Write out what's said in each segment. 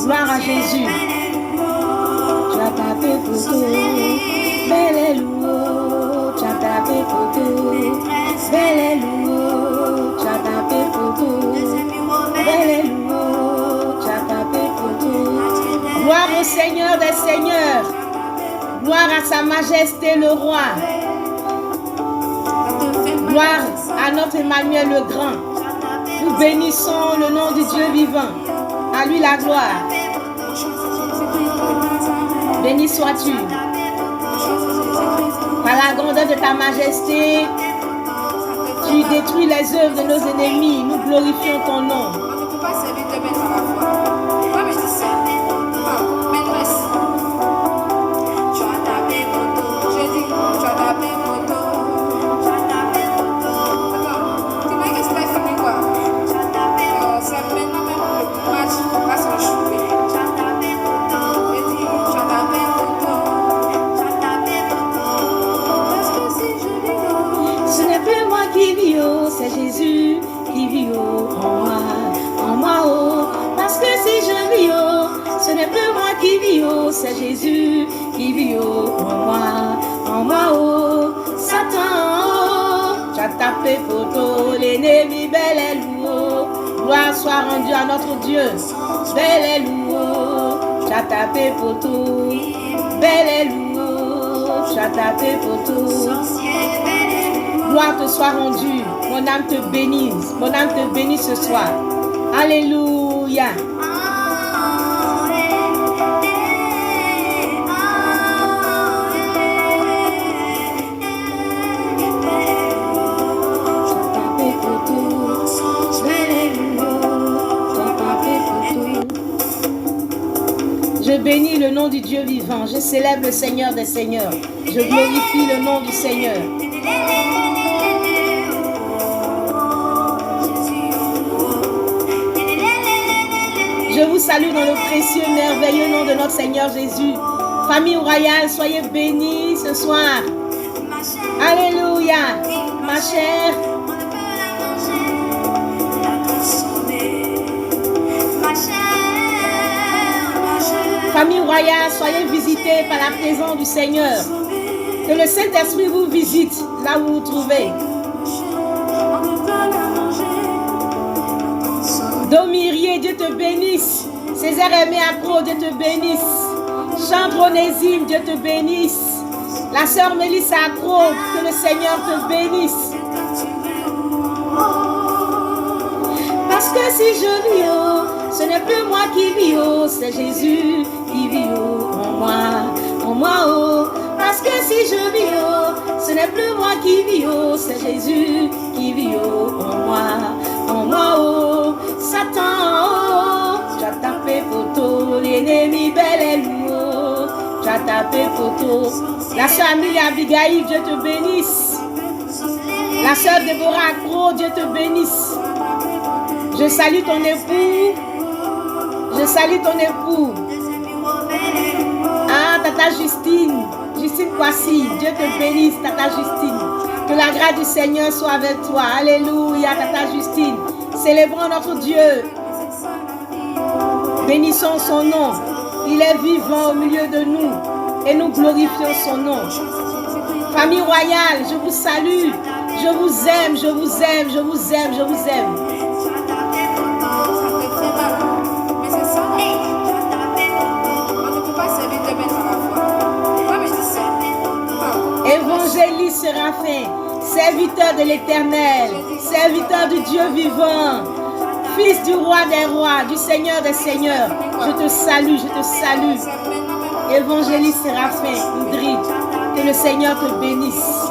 Gloire à Jésus. Tu as tapé poteau, belle et loup. Tu as tapé poteau, belle et loup. Tu as tapé poteau, belle et loup. Tu as tapé poteau. Gloire au Seigneur des Seigneurs. Gloire à sa majesté le roi. Gloire à notre Emmanuel le grand. Nous bénissons le nom du Dieu vivant. À lui la gloire. Béni sois-tu. Par la grandeur de ta majesté, tu détruis les œuvres de nos ennemis. Nous glorifions ton nom. C'est Jésus qui vit en moi, oh. Parce que si je vis, oh, ce n'est plus moi qui vis, oh, c'est Jésus qui vit en moi, oh. Satan, oh, tu as tapé poteau, l'ennemi, belle et loup, gloire soit rendue à notre Dieu, belle et loup, tu as tapé poteau, belle et loup, tu as tapé poteau. Gloire te soit rendue, mon âme te bénisse, mon âme te bénisse ce soir. Alléluia. Je bénis le nom du Dieu vivant, je célèbre le Seigneur des Seigneurs, je glorifie le nom du Seigneur. Je vous salue dans le précieux, merveilleux nom de notre Seigneur Jésus. Famille royale, soyez bénis ce soir. Alléluia, ma chère. Famille royale, soyez visités par la présence du Seigneur. Que le Saint-Esprit vous visite là où vous vous trouvez. Domirie, Dieu te bénisse. Césaire Aimé Accro, Dieu te bénisse. Chandronésime, Dieu te bénisse. La sœur Mélissa Accro, que le Seigneur te bénisse. Parce que si je vis, oh, ce n'est plus moi qui vis, oh, c'est Jésus qui vit en moi, oh. Parce que si je vis, oh, ce n'est plus moi qui vis, oh, c'est Jésus qui vit en moi, oh. Satan, oh, tu as tapé poteau, l'ennemi bel et lourd, tu as tapé poteau. La sœur Amélie Abigail, Dieu te bénisse. La sœur Déborah Accro, Dieu te bénisse. Je salue ton époux. Je salue ton époux. Ah, Tata Justine. Justine Kwasi, Dieu te bénisse, Tata Justine. Que la grâce du Seigneur soit avec toi. Alléluia, Tata Justine. Célébrons notre Dieu. Bénissons son nom. Il est vivant au milieu de nous. Et nous glorifions son nom. Famille royale, je vous salue. Je vous aime, je vous aime, je vous aime, je vous aime. Évangéliste Séraphin, serviteur de l'Éternel, serviteur du Dieu vivant, fils du roi des rois, du Seigneur des seigneurs, je te salue, je te salue. Évangéliste Séraphin, Indrid, que le Seigneur te bénisse.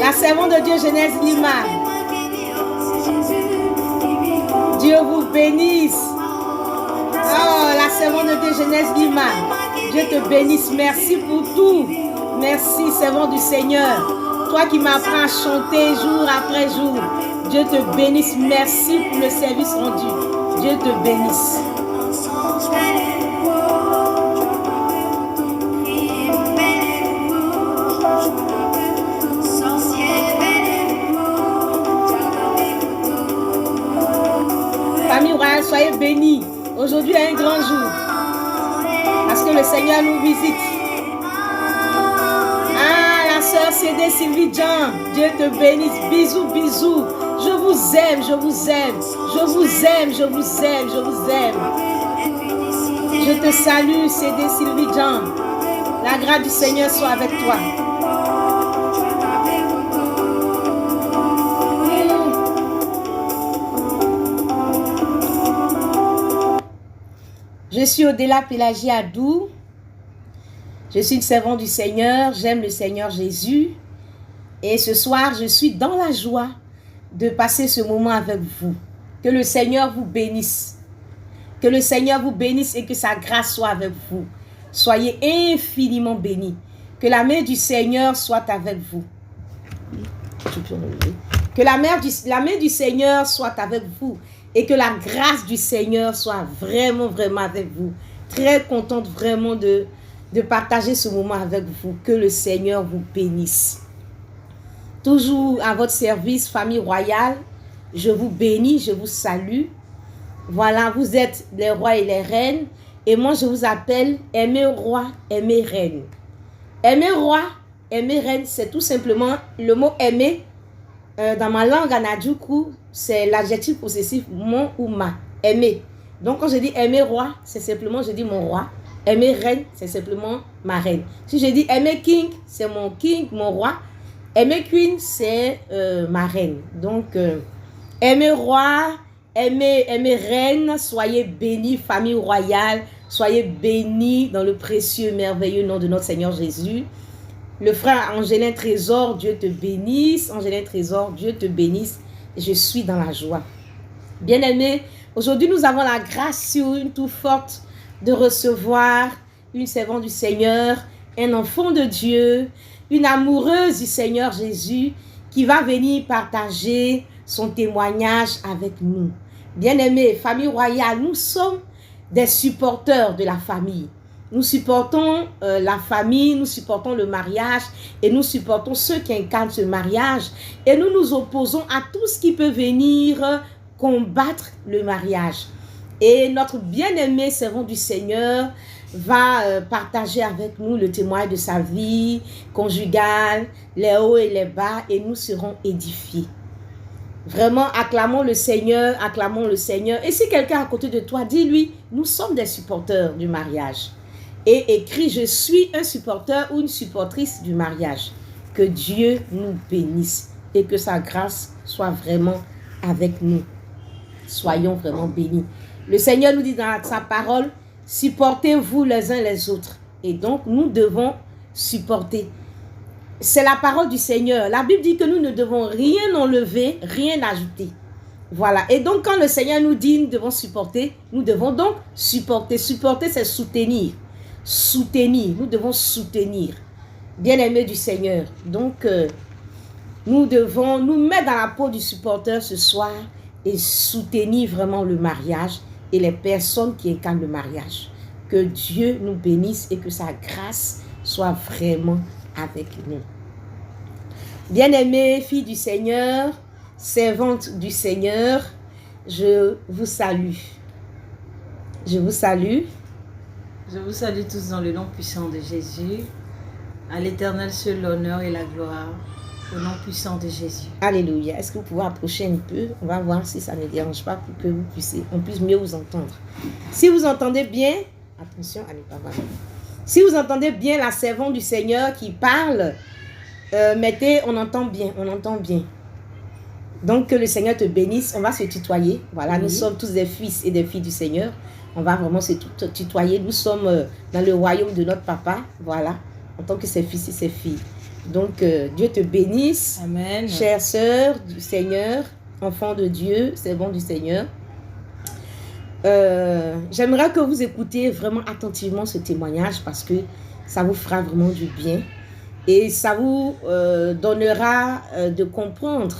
La servante de Dieu Genèse Lima, Dieu vous bénisse. Oh, la servante de Dieu Genèse Lima, Dieu te bénisse. Merci pour tout. Merci, servant du Seigneur. Toi qui m'apprends à chanter jour après jour. Dieu te bénisse. Merci pour le service rendu. Dieu te bénisse. Royal, soyez bénis. Aujourd'hui est un grand jour. Parce que le Seigneur nous visite. Ah, la sœur CD Sylvie Jean, Dieu te bénisse. Bisous, bisous. Je vous aime, je vous aime. Je vous aime, je vous aime, je vous aime. Je te salue, CD Sylvie Jean. La grâce du Seigneur soit avec toi. Je suis Odela Pélagie Adou. Je suis une servante du Seigneur. J'aime le Seigneur Jésus. Et ce soir, je suis dans la joie de passer ce moment avec vous. Que le Seigneur vous bénisse. Que le Seigneur vous bénisse et que sa grâce soit avec vous. Soyez infiniment bénis. Que la main du Seigneur soit avec vous. Que la main du Seigneur soit avec vous. Et que la grâce du Seigneur soit vraiment, vraiment avec vous. Très contente vraiment de partager ce moment avec vous. Que le Seigneur vous bénisse. Toujours à votre service, famille royale. Je vous bénis, je vous salue. Voilà, vous êtes les rois et les reines. Et moi, je vous appelle aimer roi, aimer reine. Aimer roi, aimer reine, c'est tout simplement le mot aimer. Dans ma langue anadjoukou, c'est l'adjectif possessif mon ou ma. Aimer. Donc, quand je dis aimer roi, c'est simplement, je dis mon roi. Aimer reine, c'est simplement ma reine. Si je dis aimer king, c'est mon king, mon roi. Aimer queen, c'est ma reine. Donc, aimer roi, aimer reine, soyez bénis, famille royale. Soyez bénis dans le précieux, merveilleux nom de notre Seigneur Jésus. Le frère Angélin Trésor, Dieu te bénisse. Angélin Trésor, Dieu te bénisse. Je suis dans la joie. Bien-aimés, aujourd'hui nous avons la grâce sur une tour forte de recevoir une servante du Seigneur, un enfant de Dieu, une amoureuse du Seigneur Jésus qui va venir partager son témoignage avec nous. Bien-aimés, famille royale, nous sommes des supporters de la famille. Nous supportons la famille, nous supportons le mariage et nous supportons ceux qui incarnent ce mariage. Et nous nous opposons à tout ce qui peut venir combattre le mariage. Et notre bien-aimé servant du Seigneur va partager avec nous le témoignage de sa vie conjugale, les hauts et les bas, et nous serons édifiés. Vraiment, acclamons le Seigneur, acclamons le Seigneur. Et si quelqu'un à côté de toi, dis-lui, nous sommes des supporters du mariage. Et écris, je suis un supporter ou une supportrice du mariage. Que Dieu nous bénisse et que sa grâce soit vraiment avec nous. Soyons vraiment bénis. Le Seigneur nous dit dans sa parole, supportez-vous les uns les autres. Et donc, nous devons supporter. C'est la parole du Seigneur. La Bible dit que nous ne devons rien enlever, rien ajouter. Voilà. Et donc, quand le Seigneur nous dit nous devons supporter, nous devons donc supporter. Supporter, c'est soutenir. Soutenir. Nous devons soutenir. Bien-aimés du Seigneur. Donc, nous devons nous mettre dans la peau du supporter ce soir et soutenir vraiment le mariage et les personnes qui incarnent le mariage. Que Dieu nous bénisse et que sa grâce soit vraiment avec nous. Bien-aimées filles du Seigneur, servantes du Seigneur, je vous salue. Je vous salue. Je vous salue tous dans le nom puissant de Jésus. À l'Éternel seul l'honneur et la gloire. Au nom puissant de Jésus. Alléluia. Est-ce que vous pouvez approcher un peu? On va voir si ça ne dérange pas pour que on puisse mieux vous entendre. Si vous entendez bien, attention à ne pas voir. Si vous entendez bien la servante du Seigneur qui parle, mettez, on entend bien, on entend bien. Donc que le Seigneur te bénisse, on va se tutoyer. Voilà, oui. Nous sommes tous des fils et des filles du Seigneur. On va vraiment se tutoyer. Nous sommes dans le royaume de notre papa. Voilà, en tant que ses fils et ses filles. Donc Dieu te bénisse. Amen. Chère sœur du Seigneur, enfant de Dieu, servant du Seigneur. J'aimerais que vous écoutiez vraiment attentivement ce témoignage parce que ça vous fera vraiment du bien et ça vous donnera de comprendre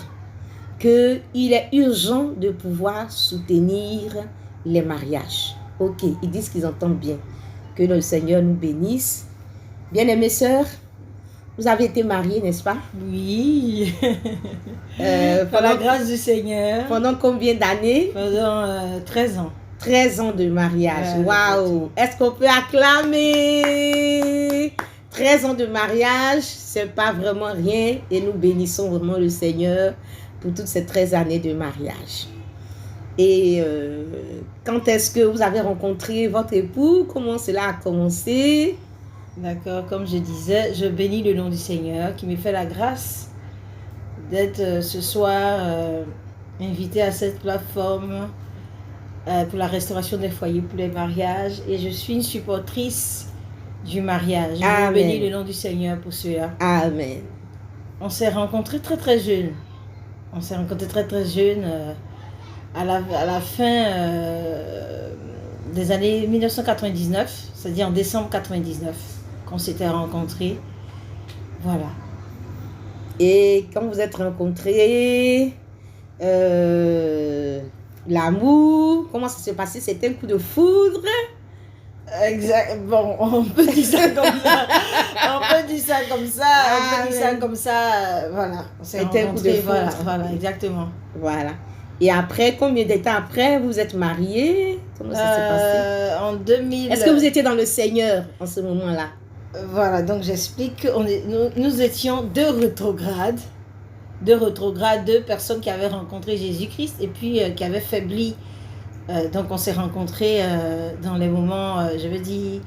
qu'il est urgent de pouvoir soutenir les mariages. Ok, ils disent qu'ils entendent bien. Que le Seigneur nous bénisse. Bien-aimées sœurs, Vous avez été mariés, n'est-ce pas? Oui. Par la grâce du Seigneur. Pendant combien d'années? Pendant 13 ans. 13 ans de mariage. Waouh! Est-ce qu'on peut acclamer? 13 ans de mariage, c'est pas vraiment rien. Et nous bénissons vraiment le Seigneur pour toutes ces 13 années de mariage. Et quand est-ce que vous avez rencontré votre époux? Comment cela a commencé? D'accord, comme je disais, je bénis le nom du Seigneur qui me fait la grâce d'être ce soir invité à cette plateforme pour la restauration des foyers pour les mariages. Et je suis une supportrice du mariage. Je bénis le nom du Seigneur pour cela. Amen. On s'est rencontrés très très jeunes. On s'est rencontrés très très jeunes à la fin des années 1999, c'est-à-dire en décembre 99, qu'on s'était rencontrés. Voilà. Et quand vous êtes rencontrés, l'amour, comment ça s'est passé? C'était un coup de foudre? Exact. Bon, on peut dire ça comme ça. On peut dire ça comme ça. On peut dire ça comme ça. Voilà. C'était un coup de foudre. Voilà, exactement. Voilà. Et après, combien de temps après, vous êtes mariés? Comment ça s'est passé? En 2000. Est-ce que vous étiez dans le Seigneur en ce moment-là? Voilà, donc j'explique que nous étions deux rétrogrades, deux personnes qui avaient rencontré Jésus-Christ et puis qui avaient faibli. Donc on s'est rencontrés dans les moments, je veux dire,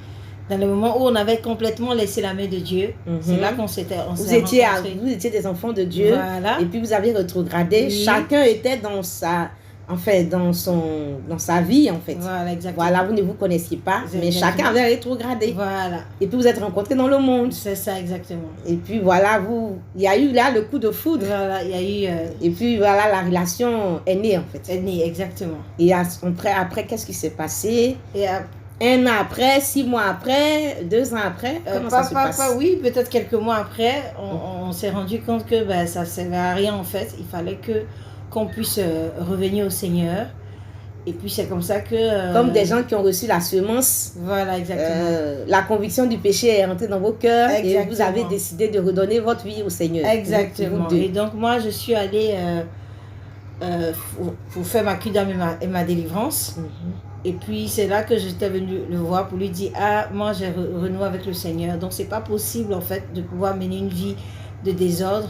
dans les moments où on avait complètement laissé la main de Dieu. C'est là qu'on s'est rencontrés. Vous étiez des enfants de Dieu. Voilà. Et puis vous avez rétrogradé. Oui. Chacun était dans sa vie, en fait. Voilà, exactement. Voilà, vous ne vous connaissiez pas, mais chacun avait rétrogradé. Voilà. Et puis vous êtes rencontrés dans le monde. C'est ça, exactement. Et puis voilà, il y a eu là le coup de foudre. Voilà, il y a eu... Et puis voilà, la relation est née, en fait. Est née, exactement. Et après qu'est-ce qui s'est passé? Et un an après, 6 mois après, 2 ans après, comment ça se passe? Oui, peut-être quelques mois après, on s'est rendu compte que ça ne servait à rien, en fait. Il fallait qu'on puisse revenir au Seigneur. Et puis c'est comme ça que... Comme des gens qui ont reçu la semence. Voilà, exactement. La conviction du péché est rentrée dans vos cœurs. Exactement. Et vous avez décidé de redonner votre vie au Seigneur. Exactement. Et donc moi, je suis allée pour faire ma cuidam et ma délivrance. Et puis c'est là que j'étais venue le voir pour lui dire, moi j'ai renoué avec le Seigneur. Donc c'est pas possible en fait de pouvoir mener une vie de désordre.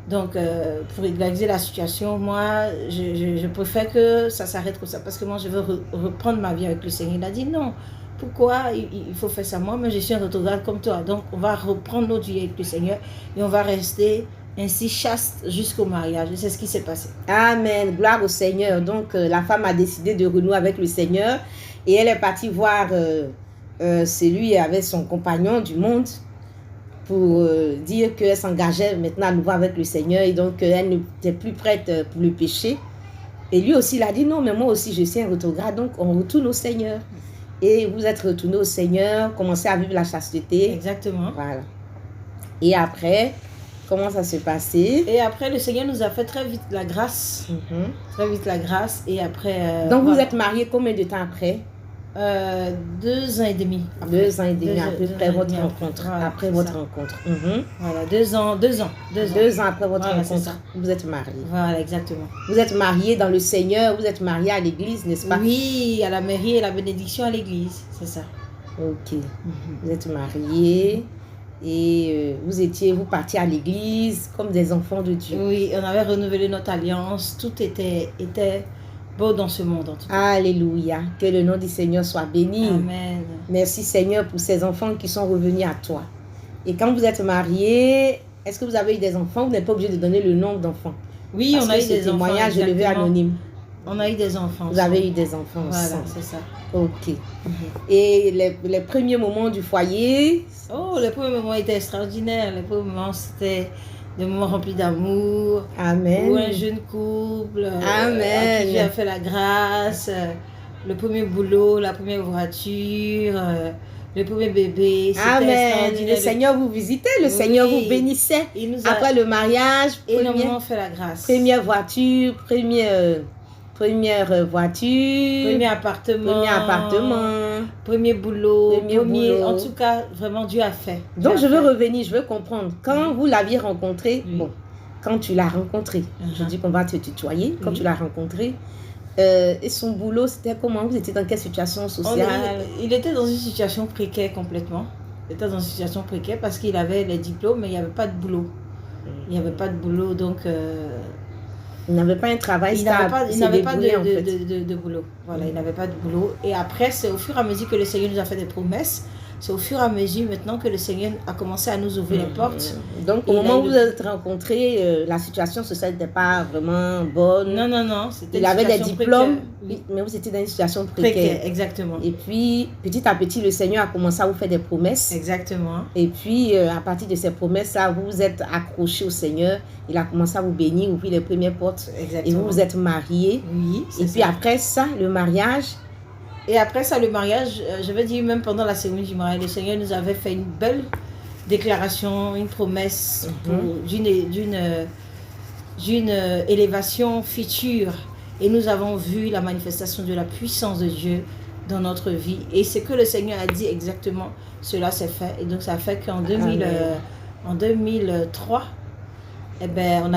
Donc, pour régulariser la situation, moi, je préfère que ça s'arrête comme ça. Parce que moi, je veux reprendre ma vie avec le Seigneur. Il a dit non. Pourquoi il faut faire ça? Moi, mais je suis un rétrograde comme toi. Donc, on va reprendre notre vie avec le Seigneur. Et on va rester ainsi chaste jusqu'au mariage. Et c'est ce qui s'est passé. Amen. Gloire au Seigneur. Donc, la femme a décidé de renouer avec le Seigneur. Et elle est partie voir celui avec son compagnon du monde, pour dire qu'elle s'engageait maintenant à nouveau avec le Seigneur et donc elle n'était plus prête pour le péché. Et lui aussi, il a dit non, mais moi aussi je suis un rétrograde, donc on retourne au Seigneur. Et vous êtes retourné au Seigneur, commencez à vivre la chasteté. Exactement. Voilà. Et après, comment ça s'est passé? Et après, le Seigneur nous a fait très vite la grâce. Très vite la grâce. Et après... donc vous êtes mariés combien de temps après? 2 ans et demi. 2 ans et demi après votre rencontre. Voilà, après votre rencontre. Voilà, 2 ans. 2 ans après votre rencontre. Vous êtes mariés. Voilà, exactement. Vous êtes mariés dans le Seigneur, vous êtes mariés à l'église, n'est-ce pas? Oui, à la mairie et la bénédiction à l'église, c'est ça. Ok. Vous êtes mariés et vous partiez à l'église comme des enfants de Dieu. Oui, on avait renouvelé notre alliance, tout était beau dans ce monde en tout cas. Alléluia. Que le nom du Seigneur soit béni. Amen. Merci Seigneur pour ces enfants qui sont revenus à toi. Et quand vous êtes mariés, est-ce que vous avez eu des enfants? Vous n'êtes pas obligé de donner le nombre d'enfants. Oui, on a eu des enfants. Témoignage élevé anonyme. On a eu des enfants. Vous avez eu des enfants. Voilà, c'est ça. Ok. Et les premiers moments du foyer? Oh, les premiers moments étaient extraordinaires. Les premiers moments, c'était des moments remplis d'amour. Amen. Ou un jeune couple. Amen. À qui Dieu a fait la grâce. Le premier boulot, la première voiture, le premier bébé. Amen. Le Seigneur vous visitait, le Seigneur vous bénissait. Après le mariage, énormément fait la grâce. Première voiture, Première voiture. Premier appartement. Premier boulot. En tout cas, vraiment, Dieu a fait. Donc, je veux revenir, je veux comprendre. Quand vous l'aviez rencontré, quand tu l'as rencontré, je dis qu'on va te tutoyer, quand tu l'as rencontré, et son boulot, c'était comment? Vous étiez dans quelle situation sociale? Il était dans une situation précaire complètement. Il était dans une situation précaire parce qu'il avait les diplômes, mais il n'y avait pas de boulot. Il n'y avait pas de boulot, donc... il n'avait pas un travail stable. Il n'avait pas de boulot. Voilà, il n'avait pas de boulot. Et après, c'est au fur et à mesure que le Seigneur nous a fait des promesses. C'est au fur et à mesure maintenant que le Seigneur a commencé à nous ouvrir les portes. Donc, au moment où vous êtes rencontrés, la situation sociale n'était pas vraiment bonne. Non. Il avait des diplômes, mais vous étiez dans une situation précaire. Exactement. Et puis, petit à petit, le Seigneur a commencé à vous faire des promesses. Exactement. Et puis, à partir de ces promesses-là, vous vous êtes accrochés au Seigneur. Il a commencé à vous bénir, ouvrir les premières portes. Exactement. Et vous vous êtes mariés. Oui, et puis après ça, le mariage... Et après ça, le mariage, je veux dire, même pendant la cérémonie du mariage, le Seigneur nous avait fait une belle déclaration, une promesse d'une élévation future. Et nous avons vu la manifestation de la puissance de Dieu dans notre vie. Et ce que le Seigneur a dit exactement, cela s'est fait. Et donc ça fait qu'en 2003, eh ben,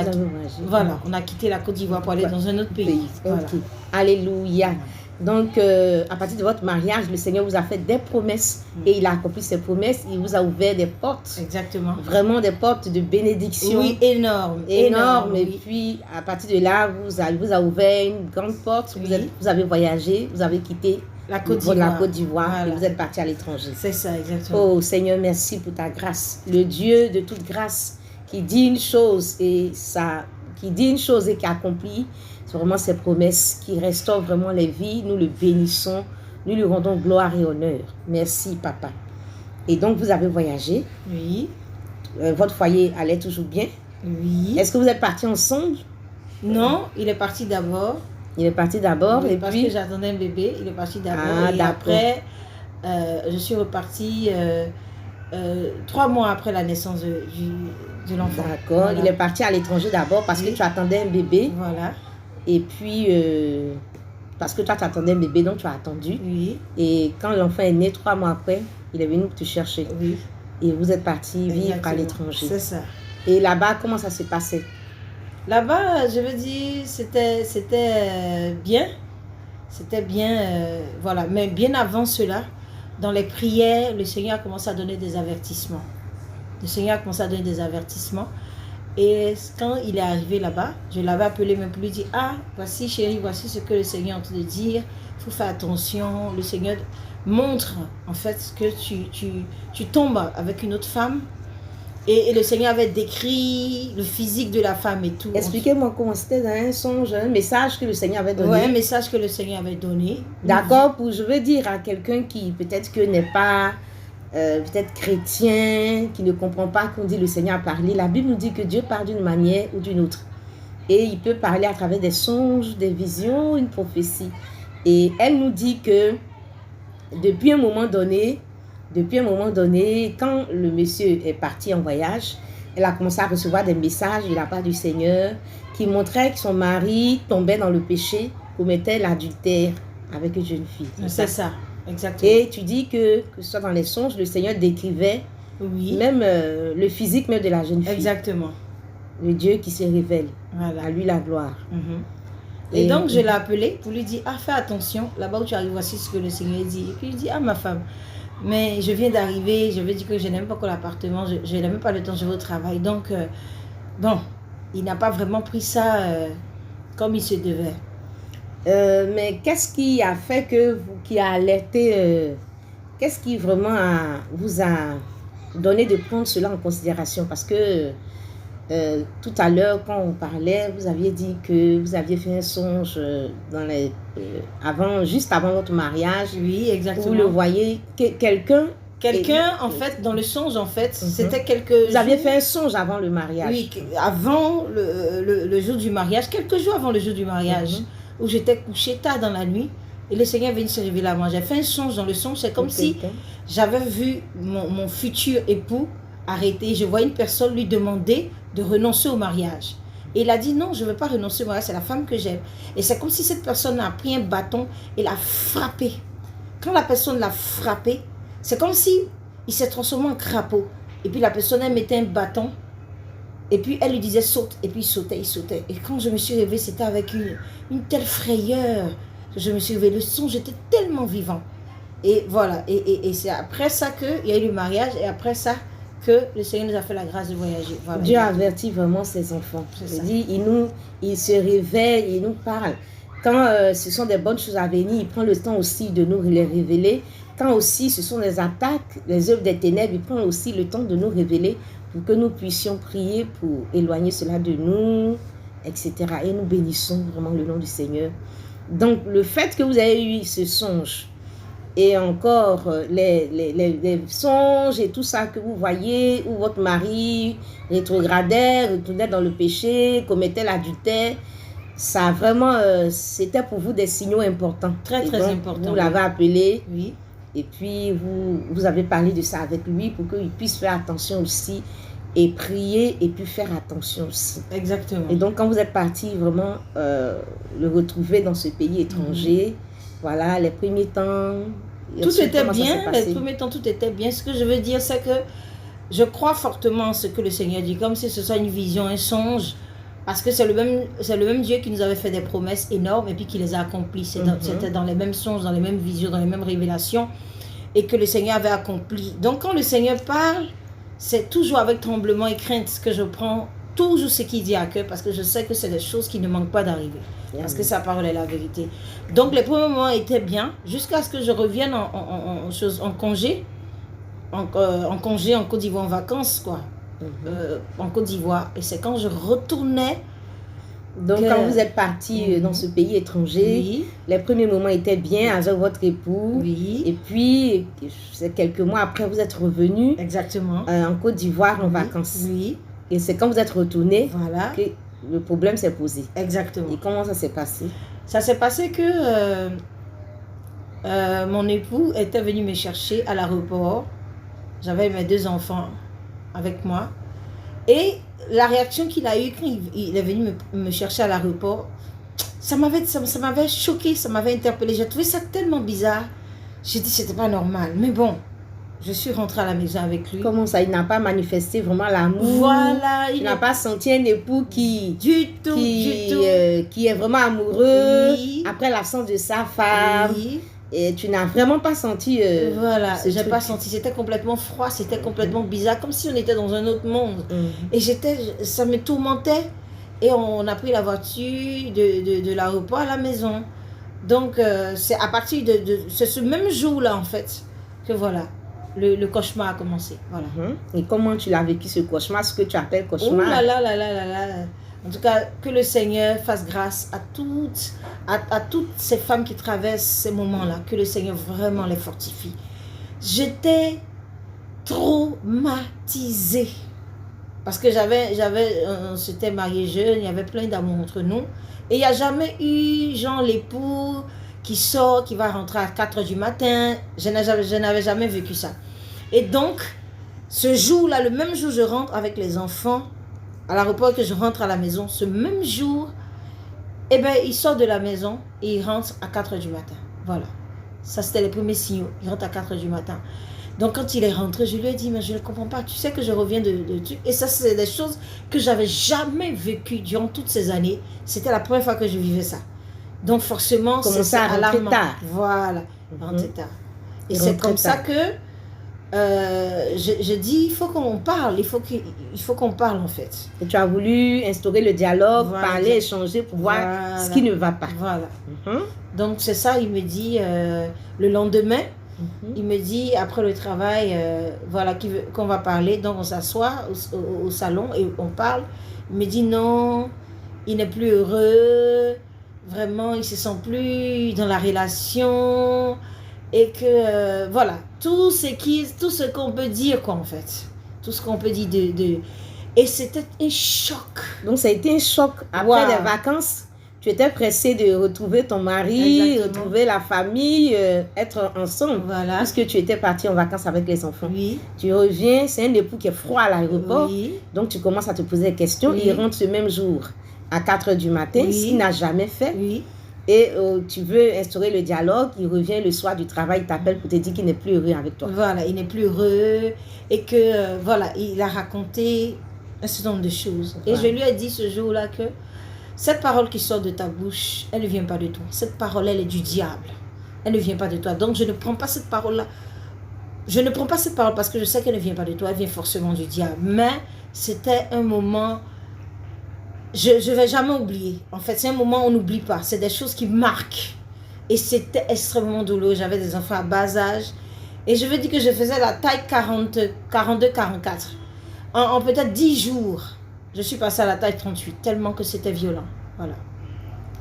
on a quitté la Côte d'Ivoire pour aller dans un autre pays. Voilà. Okay. Alléluia. Donc, à partir de votre mariage, le Seigneur vous a fait des promesses et il a accompli ses promesses. Il vous a ouvert des portes. Exactement. Vraiment des portes de bénédiction. Oui, énorme. Et puis, à partir de là, vous a ouvert une grande porte. Vous avez voyagé, vous avez quitté la Côte d'Ivoire. Voilà. Et vous êtes parti à l'étranger. C'est ça, exactement. Oh Seigneur, merci pour ta grâce. Le Dieu de toute grâce qui dit une chose et qui accomplit. C'est vraiment ces promesses qui restaurent vraiment les vies. Nous le bénissons. Nous lui rendons gloire et honneur. Merci, Papa. Et donc, vous avez voyagé. Oui. Votre foyer allait toujours bien. Oui. Est-ce que vous êtes partis ensemble? Non, il est parti d'abord. Oui, parce que j'attendais un bébé. Il est parti d'abord. Et après, je suis repartie 3 mois après la naissance de l'enfant. D'accord. Voilà. Il est parti à l'étranger d'abord parce que tu attendais un bébé. Voilà. Et puis, parce que toi, tu attendais un bébé, donc tu as attendu. Oui. Et quand l'enfant est né, 3 mois après, il est venu te chercher. Oui. Et vous êtes partis vivre à l'étranger. C'est ça. Et là-bas, comment ça se passait? Là-bas, je veux dire, c'était bien. C'était bien, voilà. Mais bien avant cela, dans les prières, le Seigneur a commencé à donner des avertissements. Et quand il est arrivé là-bas, je l'avais appelé même pour lui dire, voici chérie, voici ce que le Seigneur est en train de dire. Il faut faire attention. Le Seigneur montre en fait que tu tombes avec une autre femme. Et le Seigneur avait décrit le physique de la femme et tout. Expliquez-moi comment c'était dans un songe, un message que le Seigneur avait donné. Oui, un message que le Seigneur avait donné. D'accord, je veux dire à quelqu'un qui peut-être que n'est pas peut-être chrétien, qui ne comprend pas qu'on dit le Seigneur a parlé. La Bible nous dit que Dieu parle d'une manière ou d'une autre. Et il peut parler à travers des songes, des visions, une prophétie. Et elle nous dit que depuis un moment donné, quand le monsieur est parti en voyage, elle a commencé à recevoir des messages de la part du Seigneur qui montraient que son mari tombait dans le péché, commettait l'adultère avec une jeune fille. C'est ça, exactement. Et tu dis que ce soit dans les songes, le Seigneur décrivait même le physique même de la jeune fille. Exactement. Le Dieu qui se révèle. Voilà. À lui la gloire. Et donc, je l'ai appelé pour lui dire, fais attention, là-bas où tu arrives, voici ce que le Seigneur dit. Et puis, il dit, ma femme, mais je viens d'arriver, je veux dire que je n'aime pas encore l'appartement, je n'aime pas le temps, je vais au travail. Donc, bon, il n'a pas vraiment pris ça comme il se devait. Mais qu'est-ce qui a fait que qui a alerté, qu'est-ce qui vraiment vous a donné de prendre cela en considération? Parce que tout à l'heure, quand on parlait, vous aviez dit que vous aviez fait un songe juste avant votre mariage. Oui, exactement. Vous le voyez, quelqu'un, en fait, dans le songe, en fait, c'était quelques jours. Vous aviez fait un songe avant le mariage. Oui, avant le jour du mariage, quelques jours avant le jour du mariage, où j'étais couchée tard dans la nuit, et le Seigneur vient se révéler à moi. J'ai fait un songe. Dans le songe, c'est comme si j'avais vu mon futur époux arrêté. Je vois une personne lui demander de renoncer au mariage. Et il a dit non, je ne veux pas renoncer, moi, c'est la femme que j'aime. Et c'est comme si cette personne a pris un bâton et l'a frappé. Quand la personne l'a frappé, c'est comme si il s'est transformé en crapaud. Et puis la personne, elle mettait un bâton. Et puis elle lui disait saute. Et puis il sautait, il sautait. Et quand je me suis réveillée, c'était avec une telle frayeur que je me suis réveillée. Le songe était tellement vivant. Et voilà. Et c'est après ça qu'il y a eu le mariage. Et après ça que le Seigneur nous a fait la grâce de voyager. Voilà. Dieu avertit vraiment ses enfants. Il se réveille, il nous parle. Quand ce sont des bonnes choses à venir, il prend le temps aussi de nous les révéler. Quand aussi ce sont des attaques, les œuvres des ténèbres, il prend aussi le temps de nous révéler pour que nous puissions prier pour éloigner cela de nous, etc. Et nous bénissons vraiment le nom du Seigneur. Donc, le fait que vous avez eu ce songe et encore les songes et tout ça que vous voyez, où votre mari rétrogradait, retournait dans le péché, commettait l'adultère, ça vraiment, c'était pour vous des signaux importants. Très, très importants. Vous l'avez appelé. Oui. Et puis, vous avez parlé de ça avec lui pour qu'il puisse faire attention aussi et prier et puis faire attention aussi. Exactement. Et donc, quand vous êtes parti vraiment le retrouver dans ce pays étranger, voilà, les premiers temps... Tout était bien, les premiers temps, tout était bien. Ce que je veux dire, c'est que je crois fortement en ce que le Seigneur dit, comme si ce soit une vision, un songe, parce que c'est le même Dieu qui nous avait fait des promesses énormes et puis qui les a accomplies. C'était dans les mêmes songes, dans les mêmes visions, dans les mêmes révélations et que le Seigneur avait accompli. Donc quand le Seigneur parle, c'est toujours avec tremblement et crainte que je prends toujours ce qu'il dit à cœur parce que je sais que c'est des choses qui ne manquent pas d'arriver. Parce que sa parole est la vérité. Donc les premiers moments étaient bien jusqu'à ce que je revienne en congé, en Côte d'Ivoire, en vacances quoi. En Côte d'Ivoire. Et c'est quand je retournais. Donc, quand vous êtes parti dans ce pays étranger, les premiers moments étaient bien avec votre époux. Oui. Et puis, quelques mois après, vous êtes revenu. Exactement. En Côte d'Ivoire en vacances. Oui. Et c'est quand vous êtes retourné voilà. que le problème s'est posé. Exactement. Et comment ça s'est passé? Ça s'est passé que mon époux était venu me chercher à l'aéroport. J'avais mes 2 enfants avec moi. Et la réaction qu'il a eue quand il est venu me chercher à l'aéroport, ça m'avait choqué, ça m'avait interpellé. J'ai trouvé ça tellement bizarre. J'ai dit que c'était pas normal. Mais bon, je suis rentrée à la maison avec lui. Comment ça? Il n'a pas manifesté vraiment l'amour. Voilà. Il n'a pas senti un époux qui est vraiment amoureux après l'absence de sa femme. Oui. Et tu n'as vraiment pas senti... voilà, j'ai pas senti. C'était complètement froid, c'était complètement bizarre, comme si on était dans un autre monde. Et ça me tourmentait. Et on a pris la voiture de l'aéroport à la maison. Donc, c'est à partir c'est ce même jour-là, en fait, que voilà, le cauchemar a commencé. Voilà. Et comment tu l'as vécu, ce cauchemar, ce que tu appelles cauchemar? Oh là là là là là là. En tout cas, que le Seigneur fasse grâce à toutes ces femmes qui traversent ces moments-là. Que le Seigneur vraiment les fortifie. J'étais traumatisée. Parce que on s'était mariés jeunes, il y avait plein d'amour entre nous. Et il n'y a jamais eu, genre, l'époux qui sort, qui va rentrer à 4 h du matin. Je n'avais jamais vécu ça. Et donc, ce jour-là, le même jour, je rentre avec les enfants à l'aéroport, que je rentre à la maison, ce même jour, eh ben, il sort de la maison et il rentre à 4 h du matin. Voilà. Ça, c'était les premiers signaux. Il rentre à 4 h du matin. Donc, quand il est rentré, je lui ai dit, mais je ne comprends pas. Tu sais que je reviens de trucs. Et ça, c'est des choses que je n'avais jamais vécues durant toutes ces années. C'était la première fois que je vivais ça. Donc, forcément, c'est alarmant. Voilà. Rentrer tard. Et c'est comme ça que je dis, il faut qu'on parle, il faut qu'on parle en fait. Et tu as voulu instaurer le dialogue, parler, échanger pour voir ce qui ne va pas. Voilà. Donc c'est ça, il me dit le lendemain, il me dit après le travail, voilà, qu'on va parler. Donc on s'assoit au salon et on parle. Il me dit non, il n'est plus heureux, vraiment il se sent plus dans la relation. Et que, voilà, tout ce qu'on peut dire, quoi, en fait. Tout ce qu'on peut dire Et c'était un choc. Donc, ça a été un choc. Après les vacances, tu étais pressée de retrouver ton mari, exactement, retrouver la famille, être ensemble. Voilà. Parce que tu étais partie en vacances avec les enfants. Oui. Tu reviens, c'est un époux qui est froid à l'aéroport. Oui. Donc, tu commences à te poser des questions. Oui. Il rentre ce même jour. à 4 h du matin, Oui. ce qu'il n'a jamais fait. Oui. Et tu veux instaurer le dialogue, il revient le soir du travail, il t'appelle pour te dire qu'il n'est plus heureux avec toi. Voilà, il n'est plus heureux et que, voilà, il a raconté un certain nombre de choses. Et je lui ai dit ce jour-là que cette parole qui sort de ta bouche, elle ne vient pas de toi. Cette parole, elle est du diable. Elle ne vient pas de toi. Donc, je ne prends pas cette parole-là. Je ne prends pas cette parole parce que je sais qu'elle ne vient pas de toi. Elle vient forcément du diable. Mais c'était un moment... Je ne vais jamais oublier. En fait, c'est un moment où on n'oublie pas. C'est des choses qui marquent. Et c'était extrêmement douloureux. J'avais des enfants à bas âge. Et je veux dire que je faisais la taille 42-44. En peut-être 10 jours, je suis passée à la taille 38. Tellement que c'était violent. Voilà.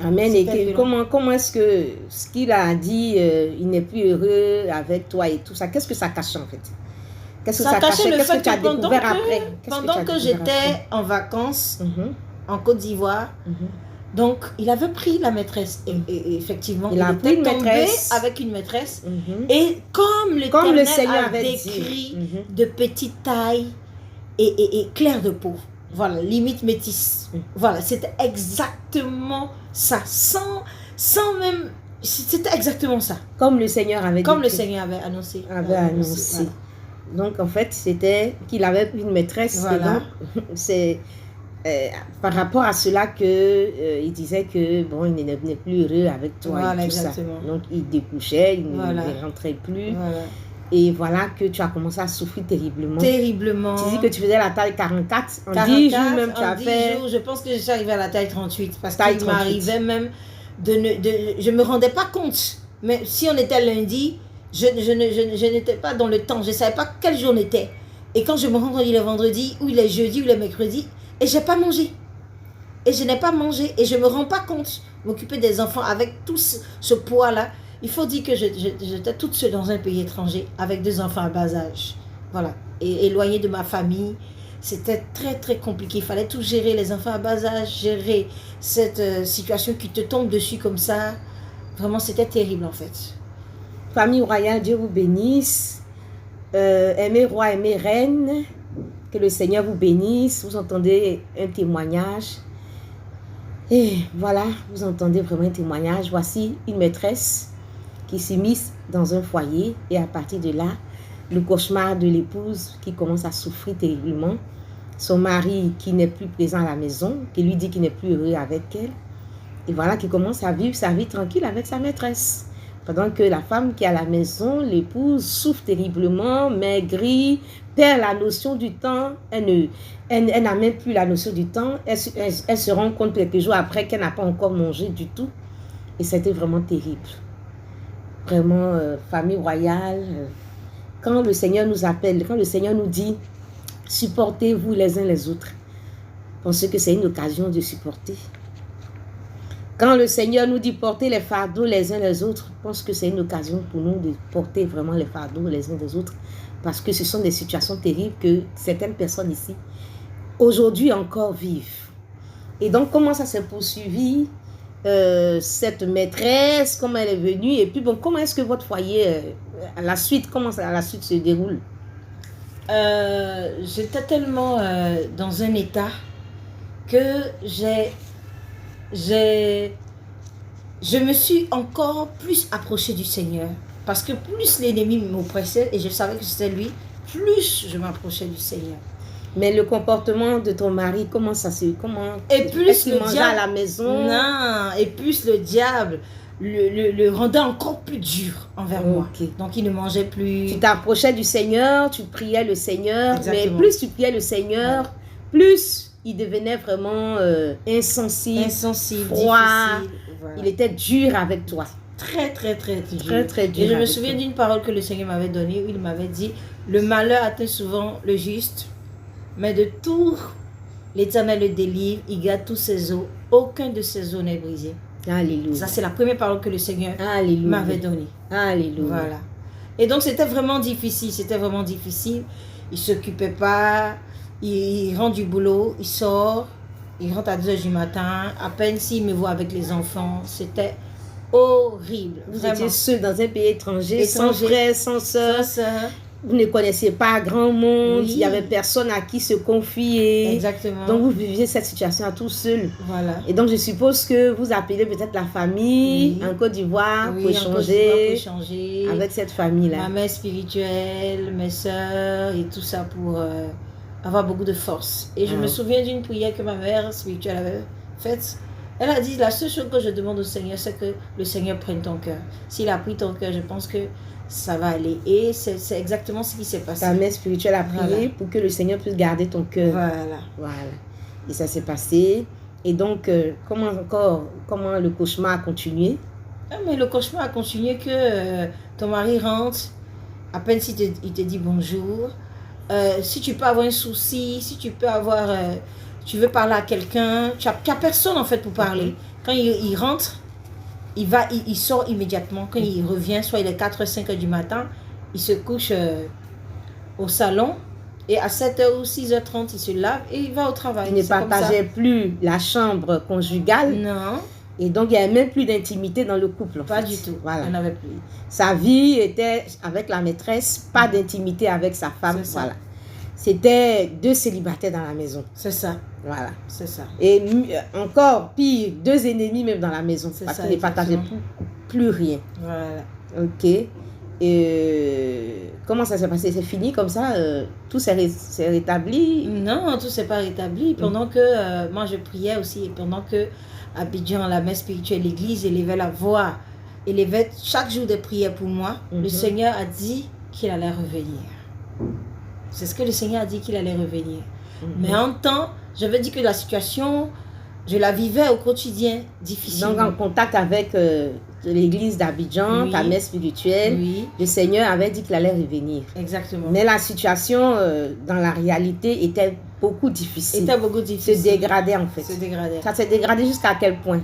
Amen. Et comment est-ce que ce qu'il a dit, il n'est plus heureux avec toi et tout ça, qu'est-ce que ça cachait en fait? Qu'est-ce que ça cachait? Le Qu'est-ce fait que tu as découvert après? Pendant que j'étais en vacances en Côte d'Ivoire, donc il avait pris la maîtresse. Et effectivement, il était tombé avec une maîtresse. Et comme le Seigneur avait décrit de petite taille et clair de peau. Voilà, limite métisse. Voilà, c'était exactement ça. Sans même... C'était exactement ça. Comme le Seigneur avait Comme le Seigneur avait annoncé. Voilà. Donc, en fait, c'était qu'il avait une maîtresse. Voilà. C'est par rapport à cela que il disait que, bon, il n'est plus heureux avec toi. Voilà, et tout exactement. ça. Donc, il découchait, il ne rentrait plus. Voilà. Et voilà que tu as commencé à souffrir terriblement. Terriblement. Tu dis que tu faisais la taille 44. En 10 jours même, tu as fait... jours, je pense que je suis arrivée à la taille 38. Parce qu'il m'arrivait même je ne me rendais pas compte. Mais si on était lundi, je n'étais pas dans le temps. Je ne savais pas quel jour on était. Et quand je me rends compte, il est vendredi, ou il est jeudi, ou il est mercredi, et je n'ai pas mangé. Et je n'ai pas mangé. Et je ne me rends pas compte. M'occuper des enfants avec tout ce poids-là. Il faut dire que j'étais toute seule dans un pays étranger avec 2 enfants à bas âge. Voilà. Et éloignée de ma famille. C'était très, très compliqué. Il fallait tout gérer, les enfants à bas âge, gérer cette situation qui te tombe dessus comme ça. Vraiment, c'était terrible en fait. Famille royale, Dieu vous bénisse. Aimez roi, aimez reine. Que le Seigneur vous bénisse. Vous entendez un témoignage. Et voilà, vous entendez vraiment un témoignage. Voici une maîtresse qui s'est mise dans un foyer et à partir de là, le cauchemar de l'épouse qui commence à souffrir terriblement, son mari qui n'est plus présent à la maison, qui lui dit qu'il n'est plus heureux avec elle, et voilà, qui commence à vivre sa vie tranquille avec sa maîtresse. Pendant que la femme qui est à la maison, l'épouse, souffre terriblement, maigrit, perd la notion du temps, elle n'a même plus la notion du temps, elle se rend compte quelques jours après qu'elle n'a pas encore mangé du tout, et c'était vraiment terrible. Vraiment, famille royale, quand le Seigneur nous appelle, quand le Seigneur nous dit, supportez-vous les uns les autres, pensez que c'est une occasion de supporter. Quand le Seigneur nous dit, portez les fardeaux les uns les autres, je pense que c'est une occasion pour nous de porter vraiment les fardeaux les uns des autres, parce que ce sont des situations terribles que certaines personnes ici, aujourd'hui encore, vivent. Et donc, comment ça s'est poursuivi? Cette maîtresse, comment elle est venue, et puis bon, comment est-ce que votre foyer, à la suite, comment ça, à la suite se déroule? J'étais tellement dans un état que je me suis encore plus approchée du Seigneur, parce que plus l'ennemi m'oppressait et je savais que c'était lui, plus je m'approchais du Seigneur. Mais le comportement de ton mari, comment ça se... Et plus le diable à la maison? Non, et plus le diable le rendait encore plus dur envers moi. Donc il ne mangeait plus. Tu t'approchais du Seigneur, tu priais le Seigneur. Exactement. Mais plus tu priais le Seigneur, plus il devenait vraiment insensible, froid. Voilà. Il était dur avec toi. Très, très, très dur. Très, très dur. Et je me souviens d'une parole que le Seigneur m'avait donnée, où il m'avait dit, le malheur atteint souvent le juste, mais de tout, l'Éternel le délivre, il garde tous ses os, aucun de ses os n'est brisé. Alléluia. Ça, c'est la première parole que le Seigneur m'avait donnée. Alléluia. Voilà. Et donc, c'était vraiment difficile, Il ne s'occupait pas, il rentre du boulot, il sort, il rentre à 2h du matin, à peine s'il me voit avec les enfants, c'était horrible. Vous étiez seul dans un pays étranger, sans frère, sans soeur. vous ne connaissiez pas grand monde, Oui. il n'y avait personne à qui se confier. Exactement. Donc vous viviez cette situation à tout seul. Voilà. Et donc je suppose que vous appelez peut-être la famille Oui. en Côte d'Ivoire Oui, pour en Côte d'Ivoire, pour échanger échanger. avec cette famille-là. Ma mère spirituelle, mes sœurs et tout ça pour avoir beaucoup de force. Et je me souviens d'une prière que ma mère spirituelle avait faite. Elle a dit, la seule chose que je demande au Seigneur, c'est que le Seigneur prenne ton cœur. S'il a pris ton cœur, je pense que ça va aller. Et c'est exactement ce qui s'est passé. Ta mère spirituelle a prié Voilà. pour que le Seigneur puisse garder ton cœur. Voilà. Voilà. Et ça s'est passé. Et donc, comment le cauchemar a continué? Ah, mais le cauchemar a continué que ton mari rentre, à peine s'il il te dit bonjour. Si tu peux avoir un souci, si tu peux avoir... tu veux parler à quelqu'un, tu n'as personne en fait pour parler. Quand il rentre, il sort immédiatement. Quand il revient, soit il est 4h, 5h du matin, il se couche au salon. Et à 7h ou 6h30, il se lave et il va au travail. Il ne C'est comme ça. partageait plus la chambre conjugale. Non, Et donc, il n'y avait même plus d'intimité dans le couple. En pas fait. du tout. Voilà. Il n'y en avait plus. Sa vie était avec la maîtresse, pas d'intimité avec sa femme. C'est ça. Voilà. C'était 2 célibataires dans la maison. C'est ça, Voilà. c'est ça. Et encore pire, 2 ennemis même dans la maison. C'est Parce ça, qu'ils ne partageaient exactement. plus rien. Voilà. Ok. Comment ça s'est passé? C'est fini comme ça? Tout s'est rétabli? Non, tout s'est pas rétabli. Pendant que moi je priais aussi, et pendant que Abidjan, la messe spirituelle, l'église élevait la voix, élevait chaque jour des prières pour moi, le Seigneur a dit qu'il allait revenir. C'est ce que le Seigneur a dit qu'il allait revenir. Mais en temps, je veux dire que la situation, je la vivais au quotidien difficilement. Donc en contact avec l'église d'Abidjan, Oui. ta mère spirituelle, Oui, le Seigneur avait dit qu'il allait revenir. exactement. Mais la situation dans la réalité était beaucoup difficile. C'était beaucoup Se difficile. dégradait en fait. Se dégradait. Ça s'est dégradé jusqu'à quel point?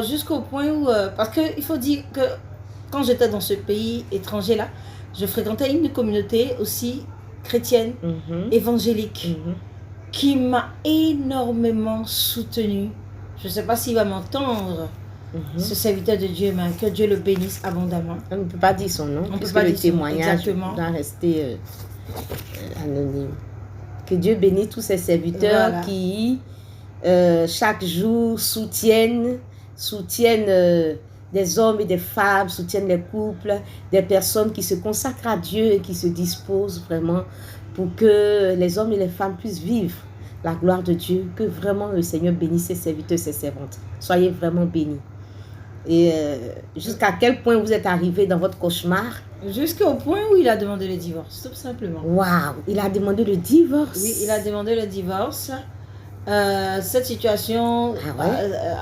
Jusqu'au point où... parce qu'il faut dire que quand j'étais dans ce pays étranger là, je fréquentais une communauté aussi chrétienne, évangélique, qui m'a énormément soutenue. Je ne sais pas s'il va m'entendre, ce serviteur de Dieu, mais que Dieu le bénisse abondamment. On ne peut pas dire son nom, On peut puisque pas le dire son nom, témoignage exactement. doit rester anonyme. Que Dieu bénisse tous ces serviteurs Voilà. qui, chaque jour, soutiennent des hommes et des femmes, soutiennent les couples, des personnes qui se consacrent à Dieu et qui se disposent vraiment pour que les hommes et les femmes puissent vivre la gloire de Dieu, que vraiment le Seigneur bénisse ses serviteurs, ses servantes. Soyez vraiment bénis. Et jusqu'à quel point vous êtes arrivé dans votre cauchemar? Jusqu'au point où il a demandé le divorce, tout simplement. Waouh, il a demandé le divorce. Oui, il a demandé le divorce. Cette situation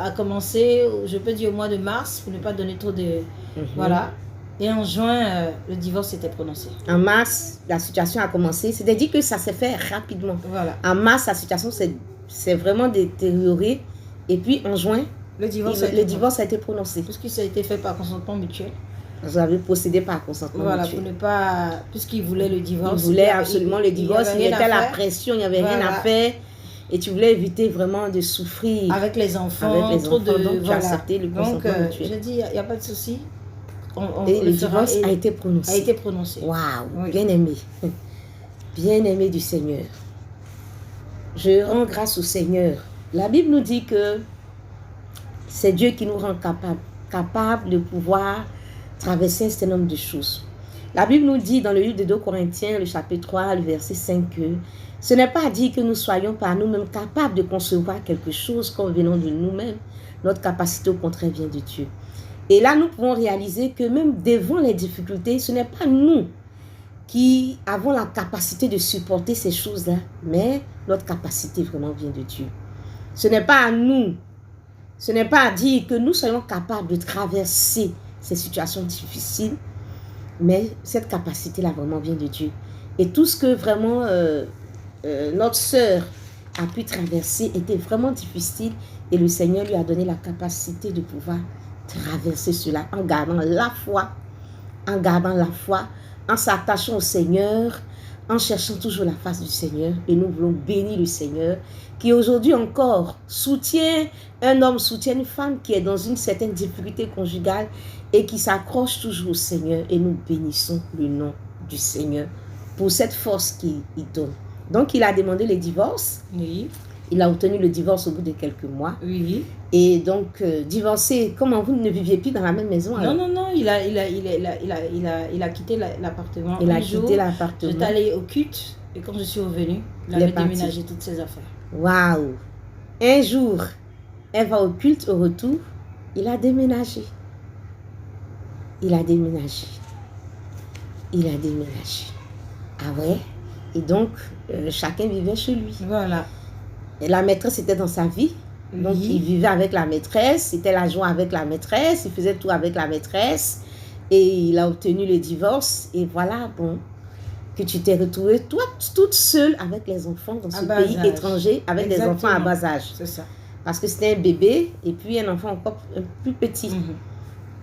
a commencé, je peux dire, au mois de mars, pour ne pas donner trop de... Voilà. Et en juin, le divorce était prononcé. En mars, la situation a commencé. C'est-à-dire que ça s'est fait rapidement. Voilà. En mars, la situation s'est vraiment détériorée. Et puis en juin, Le divorce, a été prononcé. Puisque ça a été fait par consentement mutuel. Vous avez procédé par consentement Voilà, mutuel. pour ne pas... Puisqu'il voulait le divorce. Il voulait absolument le divorce. Il avait rien était à la faire. pression, il n'y avait rien Voilà. à faire. Et tu voulais éviter vraiment de souffrir Avec les enfants. avec les trop enfants. de... Donc tu as voilà. accepté le Donc, consentement mutuel. j'ai dit, il n'y a pas de souci. Et le fera. divorce a été prononcé. A été prononcé. Waouh, Oui. bien aimé. Bien aimé du Seigneur. Je rends grâce au Seigneur. La Bible nous dit que c'est Dieu qui nous rend capable de pouvoir traverser un certain nombre de choses. La Bible nous dit dans le livre de 2 Corinthiens, le chapitre 3, le verset 5, que ce n'est pas dit que nous soyons par nous-mêmes capables de concevoir quelque chose comme venant de nous-mêmes. Notre capacité, au contraire, vient de Dieu. Et là, nous pouvons réaliser que même devant les difficultés, ce n'est pas nous qui avons la capacité de supporter ces choses-là, mais notre capacité vraiment vient de Dieu. Ce n'est pas à nous, ce n'est pas à dire que nous soyons capables de traverser ces situations difficiles, mais cette capacité-là vraiment vient de Dieu. Et tout ce que vraiment notre sœur a pu traverser était vraiment difficile et le Seigneur lui a donné la capacité de pouvoir traverser cela en gardant la foi, en s'attachant au Seigneur, en cherchant toujours la face du Seigneur. Et nous voulons bénir le Seigneur qui aujourd'hui encore soutient un homme, soutient une femme qui est dans une certaine difficulté conjugale et qui s'accroche toujours au Seigneur. Et nous bénissons le nom du Seigneur pour cette force qu'il donne. Donc, il a demandé le divorce. Oui. Il a obtenu le divorce au bout de quelques mois. Oui. Et donc, divorcé, comment vous ne viviez plus dans la même maison alors? Non, il a quitté l'appartement. Il a quitté l'appartement. J'étais allée au culte et quand je suis revenue, il avait déménagé toutes ses affaires. Waouh! Un jour, elle va au culte, au retour, il a déménagé. Il a déménagé. Ah ouais? Et donc, chacun vivait chez lui. Voilà. Et la maîtresse était dans sa vie. Donc, il vivait avec la maîtresse, c'était la joie avec la maîtresse, il faisait tout avec la maîtresse. Et il a obtenu le divorce. Et voilà, bon, que tu t'es retrouvée, toi, toute seule avec les enfants dans ce pays étranger, avec des enfants à bas âge. C'est ça. Parce que c'était un bébé et puis un enfant encore plus petit.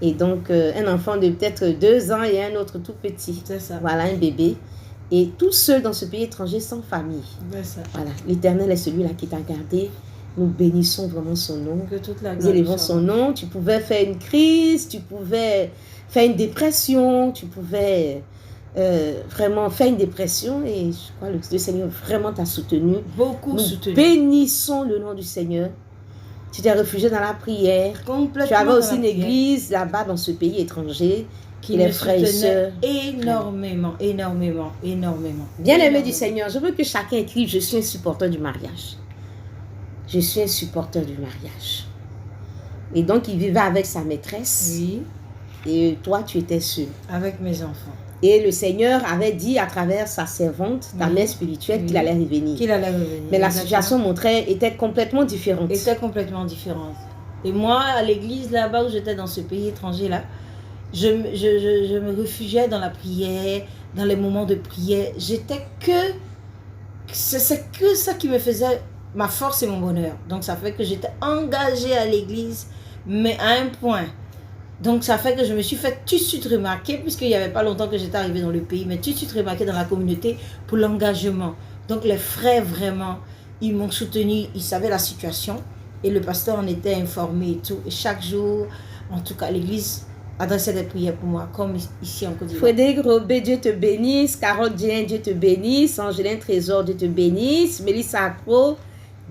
Et donc, un enfant de peut-être 2 ans et un autre tout petit. C'est ça. Voilà, un bébé. Et tout seul dans ce pays étranger, sans famille. C'est ça. Voilà, l'Éternel est celui-là qui t'a gardé. Nous bénissons vraiment son nom. Que toute la nous élevons son nom. Tu pouvais faire une crise, tu pouvais faire une dépression, tu pouvais vraiment faire une dépression. Et je crois que le Seigneur vraiment t'a soutenu. Beaucoup soutenu. Bénissons le nom du Seigneur. Tu t'es réfugié dans la prière. Complètement. Tu avais aussi une église là-bas dans ce pays étranger. Qui les frères et sœurs. Énormément. Bien-aimé du Seigneur, je veux que chacun écrive: je suis un supporter du mariage. Je suis un supporter du mariage. Et donc, il vivait avec sa maîtresse. Oui. Et toi, tu étais seul. Avec mes enfants. Et le Seigneur avait dit à travers sa servante, ta mère spirituelle, qu'il allait revenir. Mais la situation était complètement différente. Et moi, à l'église là-bas où j'étais dans ce pays étranger-là, je me réfugiais dans la prière, dans les moments de prière. C'est que ça qui me faisait ma force et mon bonheur. Donc ça fait que j'étais engagée à l'église, mais à un point. Donc ça fait que je me suis fait tout de suite remarquer, puisqu'il n'y avait pas longtemps que j'étais arrivée dans le pays, mais tout de suite remarquée dans la communauté pour l'engagement. Donc les frères vraiment, ils m'ont soutenu, ils savaient la situation et le pasteur en était informé et tout. Et chaque jour, en tout cas, l'église adressait des prières pour moi, comme ici en Côte d'Ivoire. Frédéric Robé, Dieu te bénisse. Carole Dien, Dieu te bénisse. Angeline Trésor, Dieu te bénisse. Mélissa Accro,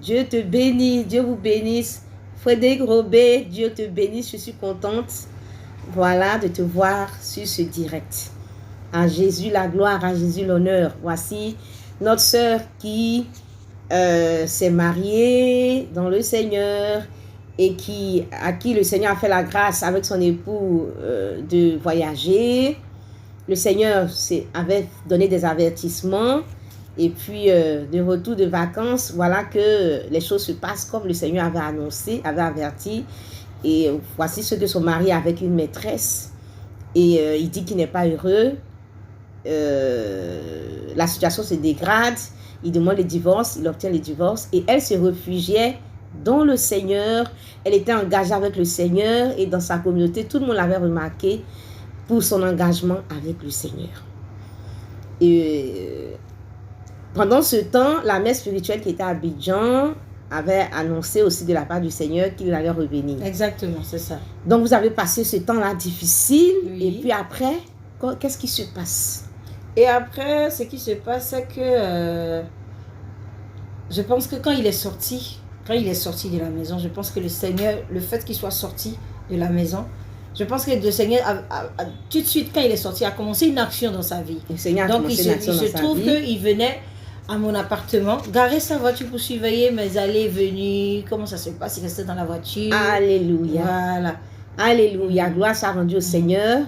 Dieu te bénisse. Dieu vous bénisse. Frédéric Robé, Dieu te bénisse. Je suis contente, voilà, de te voir sur ce direct. À Jésus la gloire, à Jésus l'honneur. Voici notre sœur qui s'est mariée dans le Seigneur et à qui le Seigneur a fait la grâce avec son époux de voyager. Le Seigneur avait donné des avertissements et puis de retour de vacances, voilà que les choses se passent comme le Seigneur avait annoncé, avait averti. Et voici ce que son mari a avec une maîtresse et il dit qu'il n'est pas heureux. La situation se dégrade, il demande le divorce, il obtient le divorce et elle se réfugiait dans le Seigneur. Elle était engagée avec le Seigneur et dans sa communauté, tout le monde l'avait remarqué pour son engagement avec le Seigneur. Et pendant ce temps, la mère spirituelle qui était à Abidjan avait annoncé aussi de la part du Seigneur qu'il allait revenir. Exactement, c'est ça. Donc vous avez passé ce temps-là difficile, oui. Et puis après, qu'est-ce qui se passe? Et après, ce qui se passe, c'est que je pense que quand il est sorti de la maison, je pense que le Seigneur, le fait qu'il soit sorti de la maison, je pense que le Seigneur, tout de suite, quand il est sorti, a commencé une action dans sa vie. Le Seigneur a donc commencé une action dans sa vie. Il se trouve qu'il venait à mon appartement, garer sa voiture pour surveiller mes allées et venues, comment ça se passe, il restait dans la voiture. Alléluia. Voilà. Alléluia. Gloire soit rendue au Seigneur.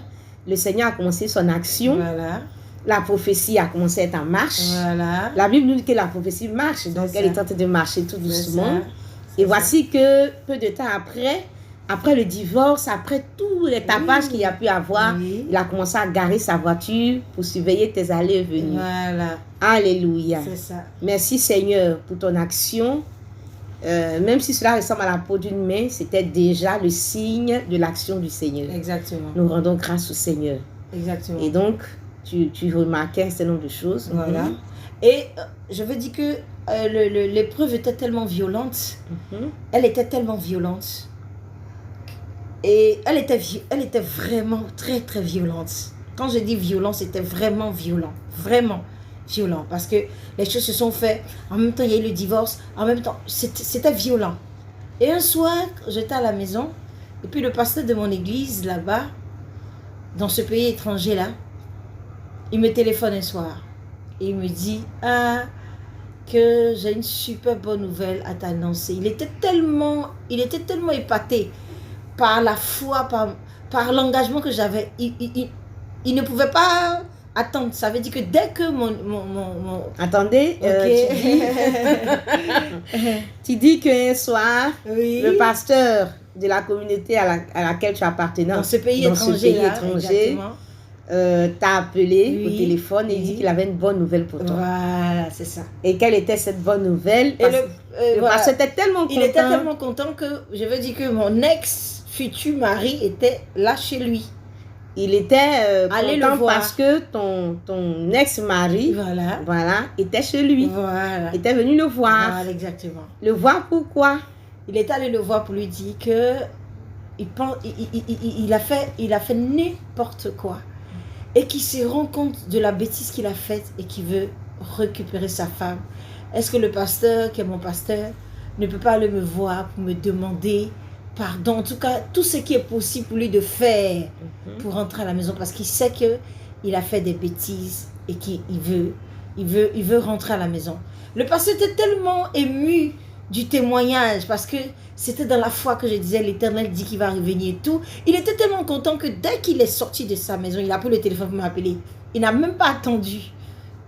Le Seigneur a commencé son action. Voilà. La prophétie a commencé à être en marche. Voilà. La Bible nous dit que la prophétie marche, donc elle est en train de marcher tout doucement. Et voici que peu de temps après le divorce, après tous les tapages qu'il y a pu avoir, il a commencé à garer sa voiture pour surveiller tes allées et venues. Voilà. Alléluia. C'est ça. Merci Seigneur pour ton action. Même si cela ressemble à la peau d'une main, c'était déjà le signe de l'action du Seigneur. Exactement. Nous rendons grâce au Seigneur. Exactement. Et donc, tu remarquais un certain nombre de choses. Voilà. Et je veux dire que l'épreuve était tellement violente. Elle était tellement violente. Et elle était vraiment très, très violente. Quand je dis violent, c'était vraiment violent. Vraiment violent. Parce que les choses se sont faites. En même temps, il y a eu le divorce. En même temps, c'était violent. Et un soir, j'étais à la maison. Et puis le pasteur de mon église, là-bas, dans ce pays étranger-là, il me téléphone un soir. Et il me dit, que j'ai une super bonne nouvelle à t'annoncer. Il était tellement épaté par la foi, par l'engagement que j'avais. Il ne pouvait pas attendre. Ça veut dire que dès que mon... Attendez, tu dis qu'un soir, Oui. le pasteur de la communauté à laquelle tu appartenais, Dans ce pays étranger, t'a appelé Oui. au téléphone et il dit qu'il avait une bonne nouvelle pour toi. Voilà, c'est ça. Et quelle était cette bonne nouvelle? Et Le voilà. pasteur était tellement content. Il était tellement content que, je veux dire que mon ex-futur mari était là chez lui. Il était Allez content le voir. parce que ton ex-mari, Voilà. était chez lui. Voilà. Était venu le voir. Voilà, exactement. Le voir pourquoi? Il est allé le voir pour lui dire que il a fait n'importe quoi. Et qu'il se rend compte de la bêtise qu'il a faite et qu'il veut récupérer sa femme. Est-ce que le pasteur, qui est mon pasteur, ne peut pas aller me voir pour me demander pardon? En tout cas, tout ce qui est possible pour lui de faire pour rentrer à la maison. Parce qu'il sait qu'il a fait des bêtises et qu'il veut rentrer à la maison. Le pasteur était tellement ému du témoignage parce que c'était dans la foi que je disais l'Éternel dit qu'il va revenir et tout. Il était tellement content que dès qu'il est sorti de sa maison, il a pris le téléphone pour m'appeler. Il n'a même pas attendu.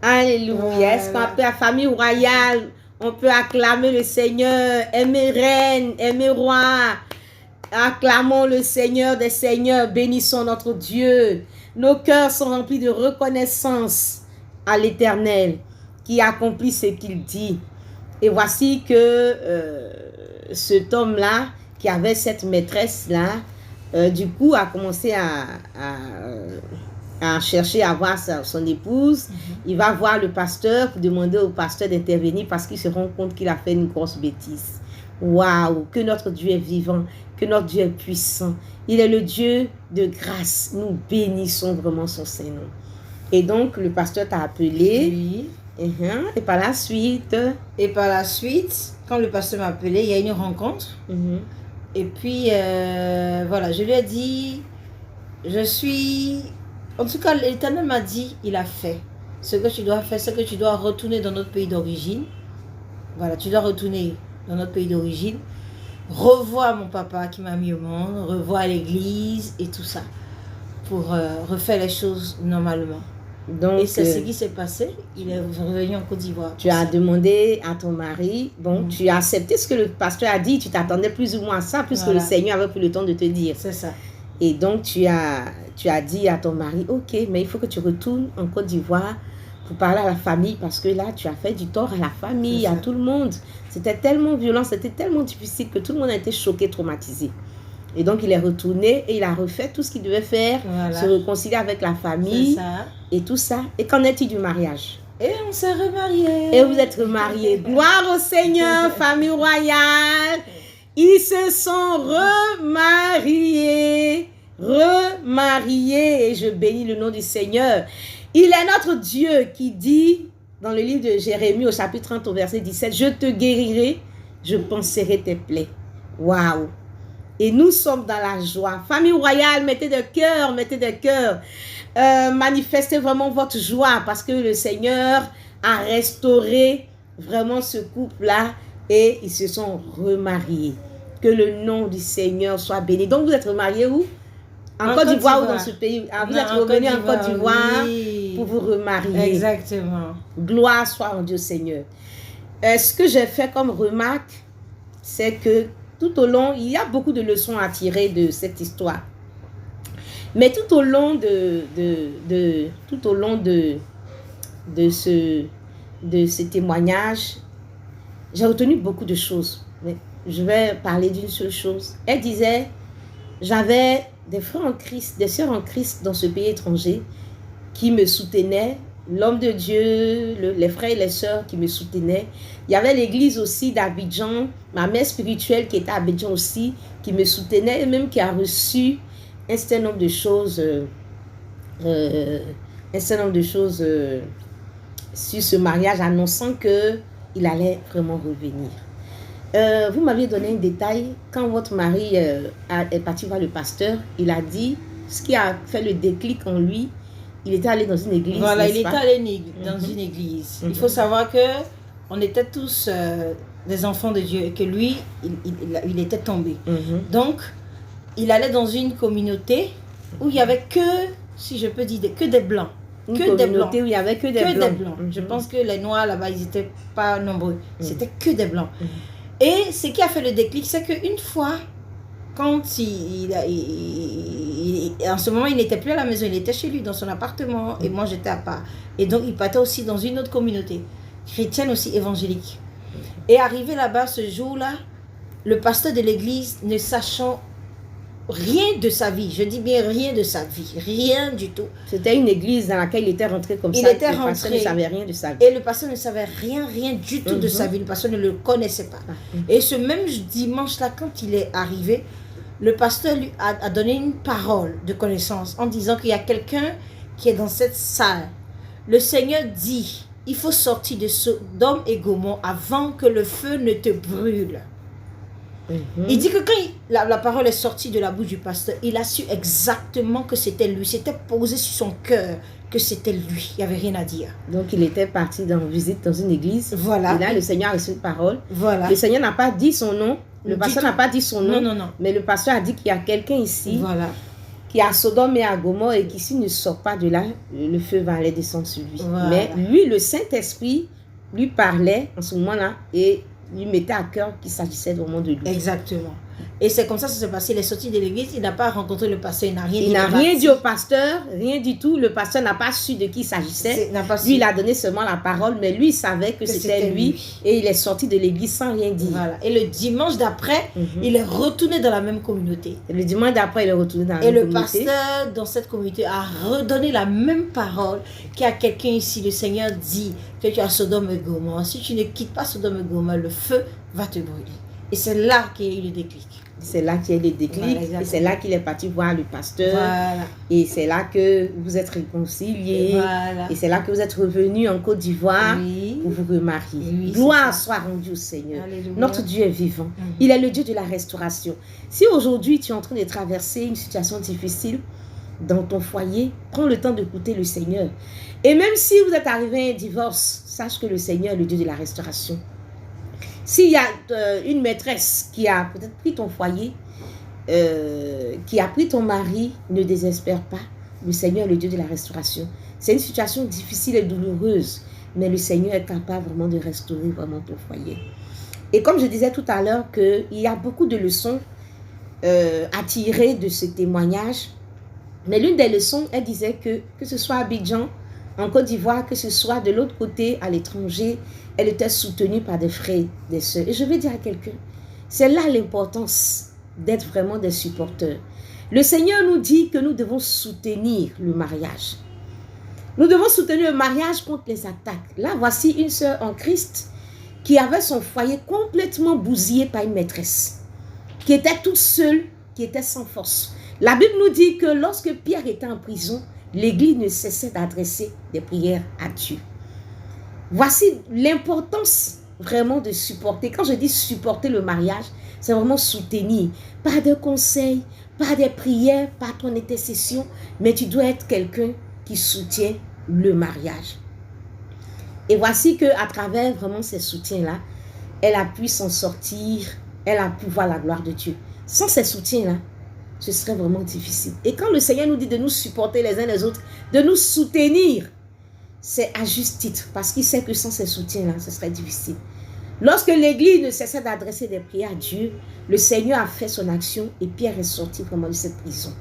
Alléluia. Voilà. Est-ce qu'on peut, la famille royale, on peut acclamer le Seigneur, aimer reine, aimer roi. Acclamons le Seigneur des Seigneurs, bénissons notre Dieu. Nos cœurs sont remplis de reconnaissance à l'Éternel qui accomplit ce qu'il dit. Et voici que cet homme-là, qui avait cette maîtresse-là, du coup a commencé à chercher à voir son épouse. Il va voir le pasteur pour demander au pasteur d'intervenir parce qu'il se rend compte qu'il a fait une grosse bêtise. Waouh, que notre Dieu est vivant, que notre Dieu est puissant. Il est le Dieu de grâce. Nous bénissons vraiment son Saint-Nom. Et donc, le pasteur t'a appelé. Oui. Et par la suite... Et par la suite, quand le pasteur m'a appelé, il y a une rencontre. Et puis, voilà, je lui ai dit, en tout cas, l'Éternel m'a dit, il a fait. Ce que tu dois faire, c'est que tu dois retourner dans notre pays d'origine. Voilà, tu dois retourner dans notre pays d'origine. Revoir mon papa qui m'a mis au monde, revoir l'église et tout ça. Pour refaire les choses normalement. Donc, et c'est ce qui s'est passé. Il est revenu en Côte d'Ivoire. Tu as demandé à ton mari, tu as accepté ce que le pasteur a dit, tu t'attendais plus ou moins à ça, puisque le Seigneur avait pris le temps de te dire. C'est ça. Et donc, tu as dit à ton mari, ok, mais il faut que tu retournes en Côte d'Ivoire pour parler à la famille, parce que là, tu as fait du tort à la famille, à tout le monde. C'était tellement violent, c'était tellement difficile que tout le monde a été choqué, traumatisé. Et donc, il est retourné et il a refait tout ce qu'il devait faire, se réconcilier avec la famille et tout ça. Et qu'en est-il du mariage? Et on s'est remariés. Et vous êtes remariés. Gloire au Seigneur, famille royale. Ils se sont remariés. Remariés. Et je bénis le nom du Seigneur. Il est notre Dieu qui dit dans le livre de Jérémie au chapitre 30 au verset 17, « Je te guérirai, je panserai tes plaies. » Waouh! Et nous sommes dans la joie. Famille royale, mettez de cœur, manifestez vraiment votre joie parce que le Seigneur a restauré vraiment ce couple-là et ils se sont remariés. Que le nom du Seigneur soit béni. Donc vous êtes remariés où? En Côte d'Ivoire ou dans ce pays? Vous êtes revenus en Côte d'Ivoire pour vous remarier. Exactement. Gloire soit en Dieu Seigneur. Ce que j'ai fait comme remarque, c'est que tout au long, il y a beaucoup de leçons à tirer de cette histoire. Mais tout au long de ce témoignage, j'ai retenu beaucoup de choses. Mais je vais parler d'une seule chose. Elle disait, j'avais des frères en Christ, des sœurs en Christ dans ce pays étranger qui me soutenaient. L'homme de Dieu, les frères et les sœurs qui me soutenaient. Il y avait l'église aussi d'Abidjan, ma mère spirituelle qui était à Abidjan aussi, qui me soutenait et même qui a reçu un certain nombre de choses un certain nombre de choses sur ce mariage, annonçant qu'il allait vraiment revenir. Vous m'aviez donné un détail, quand votre mari est parti voir le pasteur, il a dit, ce qui a fait le déclic en lui, il était allé dans une église. Voilà, il était allé dans une église. Il faut savoir que on était tous des enfants de Dieu et que lui, il était tombé. Donc, il allait dans une communauté où il n'y avait que, si je peux dire, que des blancs. Une communauté où il n'y avait que des blancs. Je pense que les noirs là-bas, ils n'étaient pas nombreux. C'était que des blancs. Et ce qui a fait le déclic, c'est qu'une fois, quand en ce moment, il n'était plus à la maison, il était chez lui, dans son appartement, et moi, j'étais à part. Et donc, il partait aussi dans une autre communauté, chrétienne aussi, évangélique. Et arrivé là-bas, ce jour-là, le pasteur de l'église, ne sachant rien de sa vie, je dis bien rien de sa vie, rien du tout. C'était une église dans laquelle il était rentré comme ça. Le pasteur ne savait rien de sa vie. Et le pasteur ne savait rien du tout de sa vie. Le pasteur ne le connaissait pas. Et ce même dimanche-là, quand il est arrivé, le pasteur lui a donné une parole de connaissance en disant qu'il y a quelqu'un qui est dans cette salle. Le Seigneur dit, il faut sortir de Sodome et Gomorrhe avant que le feu ne te brûle. Il dit que quand la parole est sortie de la bouche du pasteur, il a su exactement que c'était lui. C'était posé sur son cœur que c'était lui. Il n'y avait rien à dire. Donc il était parti en visite dans une église. Voilà. Et là, le Seigneur a reçu une parole. Voilà. Le Seigneur n'a pas dit son nom. Le pasteur n'a pas dit son nom. Non. Mais le pasteur a dit qu'il y a quelqu'un ici. Voilà. Qui est à Sodome et à Gomorrhe et qui s'il ne sort pas de là, le feu va aller descendre sur lui. Voilà. Mais lui, le Saint-Esprit, lui parlait en ce moment-là et lui mettait à cœur qu'il s'agissait vraiment de lui. Exactement. Et c'est comme ça que ça s'est passé. Il est sorti de l'église, il n'a pas rencontré le pasteur, il n'a rien dit. Il n'a rien dit au pasteur, rien du tout. Le pasteur n'a pas su de qui il s'agissait. Lui, il a donné seulement la parole, mais lui, il savait que c'était lui. Et il est sorti de l'église sans rien dire. Voilà. Et le dimanche d'après, il est retourné dans la même communauté. Et le dimanche d'après, il est retourné dans la même communauté. Et le pasteur, dans cette communauté, a redonné la même parole qu'il y a quelqu'un ici. Le Seigneur dit que tu as Sodome et Gomorrhe. Si tu ne quittes pas Sodome et Gomorrhe, le feu va te brûler. Et c'est là qu'il y a eu le déclic. C'est là qu'il y a eu le déclic. Voilà, et c'est là qu'il est parti voir le pasteur. Voilà. Et c'est là que vous êtes réconciliés. Voilà. Et c'est là que vous êtes revenus en Côte d'Ivoire pour vous remarier. Gloire soit rendue au Seigneur. Alléluia. Notre Dieu est vivant. Il est le Dieu de la restauration. Si aujourd'hui tu es en train de traverser une situation difficile dans ton foyer, prends le temps d'écouter le Seigneur. Et même si vous êtes arrivé à un divorce, sache que le Seigneur est le Dieu de la restauration. S'il y a une maîtresse qui a peut-être pris ton foyer, qui a pris ton mari, ne désespère pas. Le Seigneur est le Dieu de la restauration. C'est une situation difficile et douloureuse, mais le Seigneur est capable vraiment de restaurer vraiment ton foyer. Et comme je disais tout à l'heure, qu'il y a beaucoup de leçons à tirer de ce témoignage. Mais l'une des leçons, elle disait que ce soit à Abidjan, en Côte d'Ivoire, que ce soit de l'autre côté, à l'étranger, elle était soutenue par des frères, des sœurs. Et je vais dire à quelqu'un, c'est là l'importance d'être vraiment des supporters. Le Seigneur nous dit que nous devons soutenir le mariage. Nous devons soutenir le mariage contre les attaques. Là, voici une sœur en Christ qui avait son foyer complètement bousillé par une maîtresse, qui était toute seule, qui était sans force. La Bible nous dit que lorsque Pierre était en prison, l'Église ne cessait d'adresser des prières à Dieu. Voici l'importance vraiment de supporter. Quand je dis supporter le mariage, c'est vraiment soutenir. Pas de conseils, pas des prières, pas ton intercession, mais tu dois être quelqu'un qui soutient le mariage. Et voici qu'à travers vraiment ces soutiens-là, elle a pu s'en sortir, elle a pu voir la gloire de Dieu. Sans ces soutiens-là, ce serait vraiment difficile. Et quand le Seigneur nous dit de nous supporter les uns les autres, de nous soutenir, c'est à juste titre, parce qu'il sait que sans ces soutiens-là, ce serait difficile. Lorsque l'Église ne cessait d'adresser des prières à Dieu, le Seigneur a fait son action et Pierre est sorti vraiment de cette prison.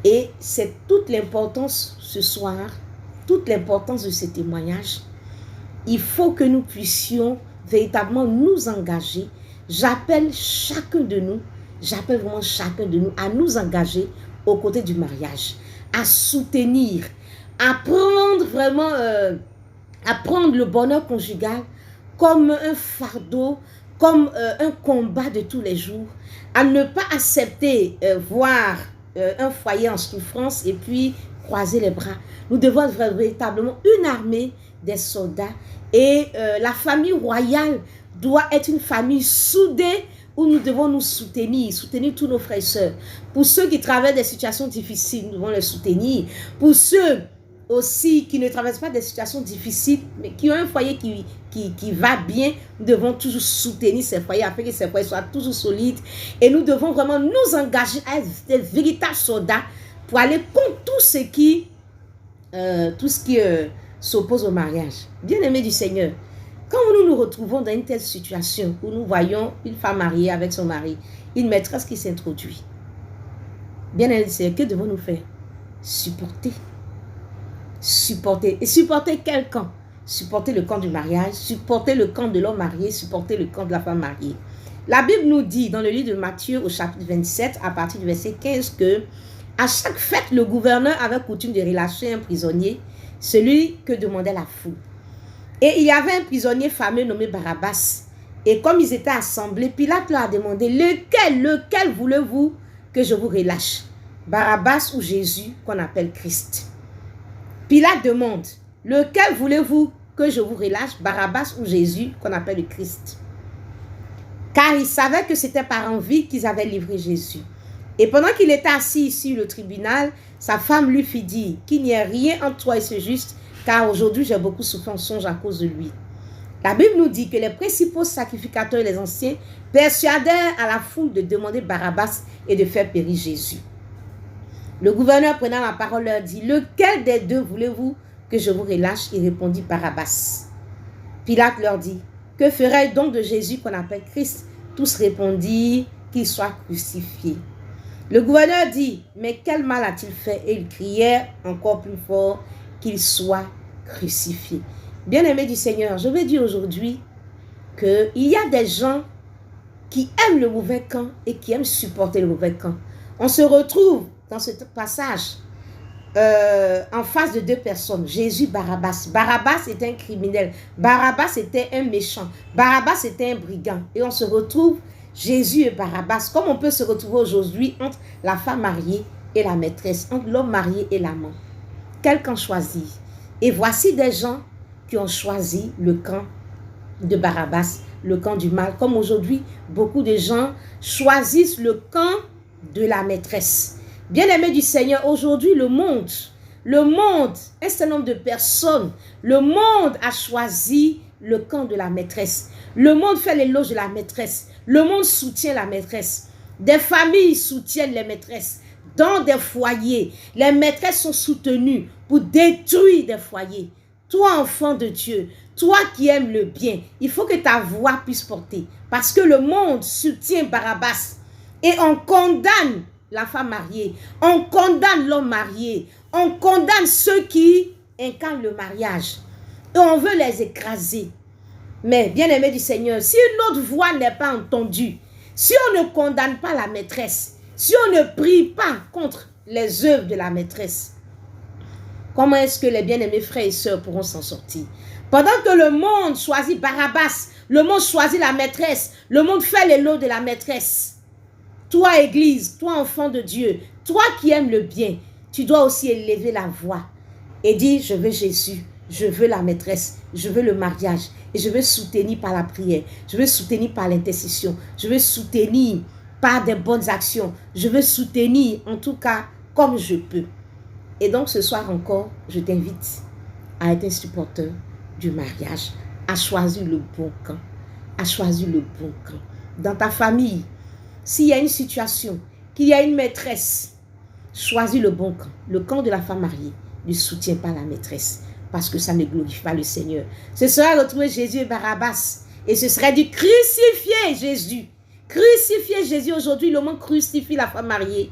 Et c'est toute l'importance ce soir, toute l'importance de ce témoignage. Il faut que nous puissions véritablement nous engager. J'appelle chacun de nous, j'appelle vraiment chacun de nous à nous engager aux côtés du mariage, à soutenir, à prendre vraiment, à prendre le bonheur conjugal comme un fardeau, comme un combat de tous les jours, à ne pas accepter voir un foyer en souffrance et puis croiser les bras. Nous devons être véritablement une armée des soldats. Et la famille royale doit être une famille soudée où nous devons nous soutenir tous nos frères et sœurs. Pour ceux qui traversent des situations difficiles, nous devons les soutenir. Pour ceux aussi qui ne traversent pas des situations difficiles, mais qui ont un foyer qui va bien, nous devons toujours soutenir ces foyers afin que ces foyers soient toujours solides. Et nous devons vraiment nous engager à être des véritables soldats pour aller contre tout ce qui s'oppose au mariage. Bien-aimés du Seigneur, quand nous nous retrouvons dans une telle situation où nous voyons une femme mariée avec son mari, une maîtresse qui s'introduit, bien-aimés du Seigneur, que devons-nous faire? Supporter. Et supporter quel camp? Supporter le camp du mariage, supporter le camp de l'homme marié, supporter le camp de la femme mariée. La Bible nous dit dans le livre de Matthieu au chapitre 27 à partir du verset 15 que à chaque fête, le gouverneur avait coutume de relâcher un prisonnier, celui que demandait la foule. Et il y avait un prisonnier fameux nommé Barabbas. Et comme ils étaient assemblés, Pilate leur a demandé, lequel voulez-vous que je vous relâche? Barabbas ou Jésus qu'on appelle Christ? Pilate demande, lequel voulez-vous que je vous relâche? Barabbas ou Jésus qu'on appelle le Christ? Car il savait que c'était par envie qu'ils avaient livré Jésus. Et pendant qu'il était assis sur le tribunal, sa femme lui fit dire qu'il n'y ait rien entre toi et ce juste, car aujourd'hui j'ai beaucoup souffert en songe à cause de lui. La Bible nous dit que les principaux sacrificateurs et les anciens persuadèrent à la foule de demander Barabbas et de faire périr Jésus. Le gouverneur prenant la parole leur dit, lequel des deux voulez-vous que je vous relâche? Il répondit Barabbas. Pilate leur dit, que ferai-je donc de Jésus qu'on appelle Christ? Tous répondirent qu'il soit crucifié. Le gouverneur dit, mais quel mal a-t-il fait? Et ils crièrent encore plus fort qu'il soit crucifié. Bien-aimés du Seigneur, je vais dire aujourd'hui qu'il y a des gens qui aiment le mauvais camp et qui aiment supporter le mauvais camp. On se retrouve dans ce passage en face de deux personnes, Jésus, Barabbas. Barabbas était un criminel, Barabbas était un méchant, Barabbas était un brigand. Et on se retrouve Jésus et Barabbas, comme on peut se retrouver aujourd'hui entre la femme mariée et la maîtresse, entre l'homme marié et l'amant. Quel camp choisir? Et voici des gens qui ont choisi le camp de Barabbas, le camp du mal, comme aujourd'hui, beaucoup de gens choisissent le camp de la maîtresse. Bien-aimés du Seigneur, aujourd'hui, le monde, un certain nombre de personnes, le monde a choisi le camp de la maîtresse. Le monde fait l'éloge de la maîtresse. Le monde soutient la maîtresse. Des familles soutiennent les maîtresses. Dans des foyers, les maîtresses sont soutenues pour détruire des foyers. Toi, enfant de Dieu, toi qui aimes le bien, il faut que ta voix puisse porter. Parce que le monde soutient Barabbas. Et on condamne la femme mariée. On condamne l'homme marié. On condamne ceux qui incarnent le mariage. Et on veut les écraser. Mais, bien-aimés du Seigneur, si notre voix n'est pas entendue, si on ne condamne pas la maîtresse, si on ne prie pas contre les œuvres de la maîtresse, comment est-ce que les bien-aimés frères et sœurs pourront s'en sortir? Pendant que le monde choisit Barabbas, le monde choisit la maîtresse, le monde fait l'éloge de la maîtresse. Toi, Église, toi, enfant de Dieu, toi qui aimes le bien, tu dois aussi élever la voix et dire, je veux Jésus, je veux la maîtresse, je veux le mariage et je veux soutenir par la prière, je veux soutenir par l'intercession, je veux soutenir par des bonnes actions, je veux soutenir en tout cas comme je peux. Et donc ce soir encore, je t'invite à être un supporteur du mariage, à choisir le bon camp, à choisir le bon camp. Dans ta famille, s'il y a une situation, qu'il y a une maîtresse, choisis le bon camp, le camp de la femme mariée, ne soutient pas la maîtresse, parce que ça ne glorifie pas le Seigneur. Ce serait retrouver Jésus et Barabbas, et ce serait du crucifier Jésus. Crucifier Jésus aujourd'hui, le monde crucifie la femme mariée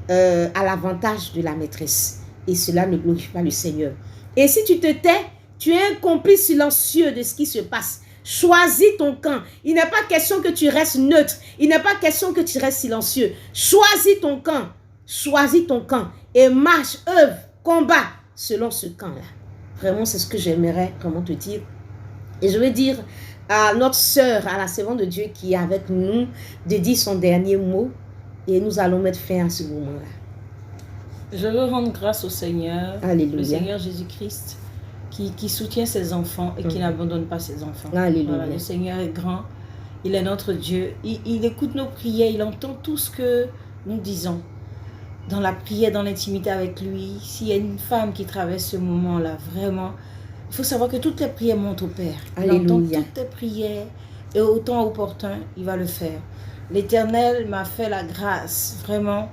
à l'avantage de la maîtresse. Et cela ne glorifie pas le Seigneur. Et si tu te tais, tu es un complice silencieux de ce qui se passe. Choisis ton camp. Il n'est pas question que tu restes neutre. Il n'est pas question que tu restes silencieux. Choisis ton camp. Choisis ton camp. Et marche, œuvre, combat selon ce camp-là. Vraiment, c'est ce que j'aimerais vraiment te dire. Et je vais dire à notre sœur, à la servante de Dieu qui est avec nous, de dire son dernier mot. Et nous allons mettre fin à ce moment-là. Je veux rendre grâce au Seigneur, Alléluia. le Seigneur Jésus-Christ, qui soutient ses enfants et qui n'abandonne pas ses enfants. Alléluia. Voilà, le Seigneur est grand, il est notre Dieu, il écoute nos prières, il entend tout ce que nous disons. Dans la prière, dans l'intimité avec lui, s'il y a une femme qui traverse ce moment-là, vraiment, il faut savoir que toutes les prières montent au Père. Il entend Alléluia. toutes tes prières et au temps opportun, il va le faire. L'Éternel m'a fait la grâce, vraiment,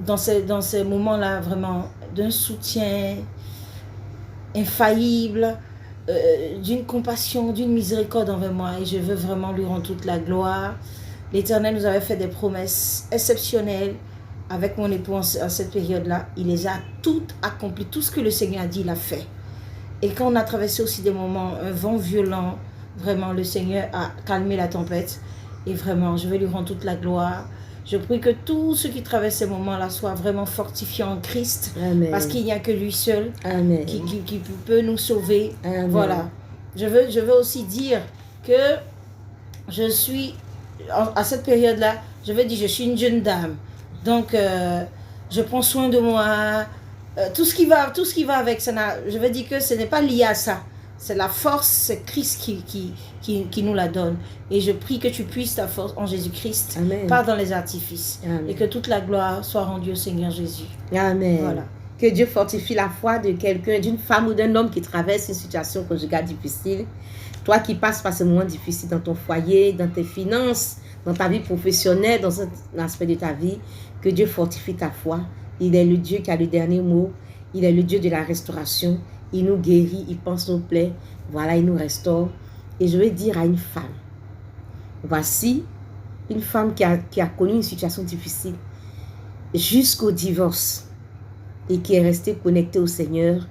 dans ces moments-là, vraiment, d'un soutien infaillible, d'une compassion, d'une miséricorde envers moi. Et je veux vraiment lui rendre toute la gloire. L'Éternel nous avait fait des promesses exceptionnelles avec mon époux en cette période-là. Il les a toutes accomplies. Tout ce que le Seigneur a dit, il a fait. Et quand on a traversé aussi des moments, un vent violent, vraiment, le Seigneur a calmé la tempête. Et vraiment, je vais lui rendre toute la gloire. Je prie que tous ceux qui traversent ces moments-là soient vraiment fortifiés en Christ. Amen. Parce qu'il n'y a que lui seul Amen. qui peut nous sauver. Amen. Voilà. Je veux aussi dire que je suis, à cette période-là, je veux dire, je suis une jeune dame. Donc, je prends soin de moi. Tout ce qui va avec, je veux dire que ce n'est pas lié à ça. C'est la force, c'est Christ qui nous la donne. Et je prie que tu puisses ta force en Jésus-Christ, pas dans les artifices. Amen. Et que toute la gloire soit rendue au Seigneur Jésus. Amen. Voilà. Que Dieu fortifie la foi de quelqu'un, d'une femme ou d'un homme qui traverse une situation conjugale difficile. Toi qui passes par ce moment difficile dans ton foyer, dans tes finances, dans ta vie professionnelle, dans un aspect de ta vie, que Dieu fortifie ta foi. Il est le Dieu qui a le dernier mot. Il est le Dieu de la restauration. Il nous guérit, il pense nos plaies. Voilà, il nous restaure. Et je vais dire à une femme, voici une femme qui a connu une situation difficile jusqu'au divorce et qui est restée connectée au Seigneur.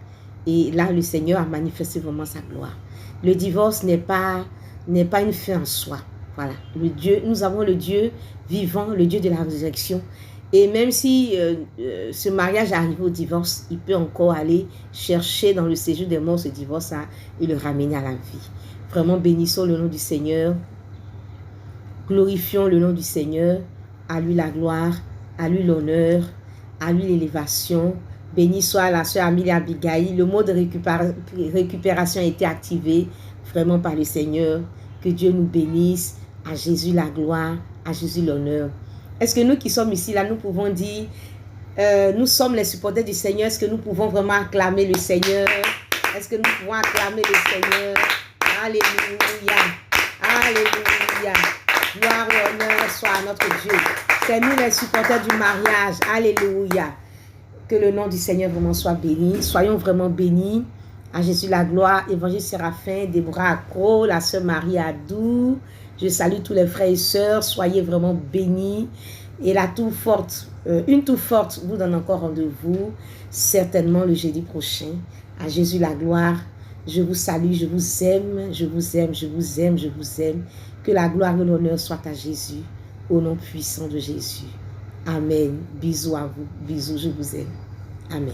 Et là, le Seigneur a manifesté vraiment sa gloire. Le divorce n'est pas une fin en soi. Voilà. Nous avons le Dieu vivant, le Dieu de la résurrection. Et même si ce mariage arrive au divorce, il peut encore aller chercher dans le séjour des morts ce divorce et le ramener à la vie. Vraiment, bénissons le nom du Seigneur. Glorifions le nom du Seigneur. À lui la gloire, à lui l'honneur, à lui l'élévation. Béni soit la sœur Amélie Abigail. Le mot de récupération a été activé vraiment par le Seigneur. Que Dieu nous bénisse. À Jésus la gloire, à Jésus l'honneur. Est-ce que nous qui sommes ici, là, nous pouvons dire, nous sommes les supporters du Seigneur, est-ce que nous pouvons vraiment acclamer le Seigneur? Est-ce que nous pouvons acclamer le Seigneur? Alléluia, alléluia. Gloire et honneur soit à notre Dieu. C'est nous les supporters du mariage. Alléluia. Que le nom du Seigneur vraiment soit béni. Soyons vraiment bénis. À Jésus la gloire. Évangile Séraphin, Déborah Accro, la sœur Marie Adou. Je salue tous les frères et sœurs. Soyez vraiment bénis. Et la tour forte, une tour forte vous donne encore rendez-vous. Certainement le jeudi prochain. À Jésus la gloire. Je vous salue, je vous aime, je vous aime, je vous aime, je vous aime. Que la gloire et l'honneur soient à Jésus, au nom puissant de Jésus. Amen. Bisous à vous. Bisous, je vous aime. Amen.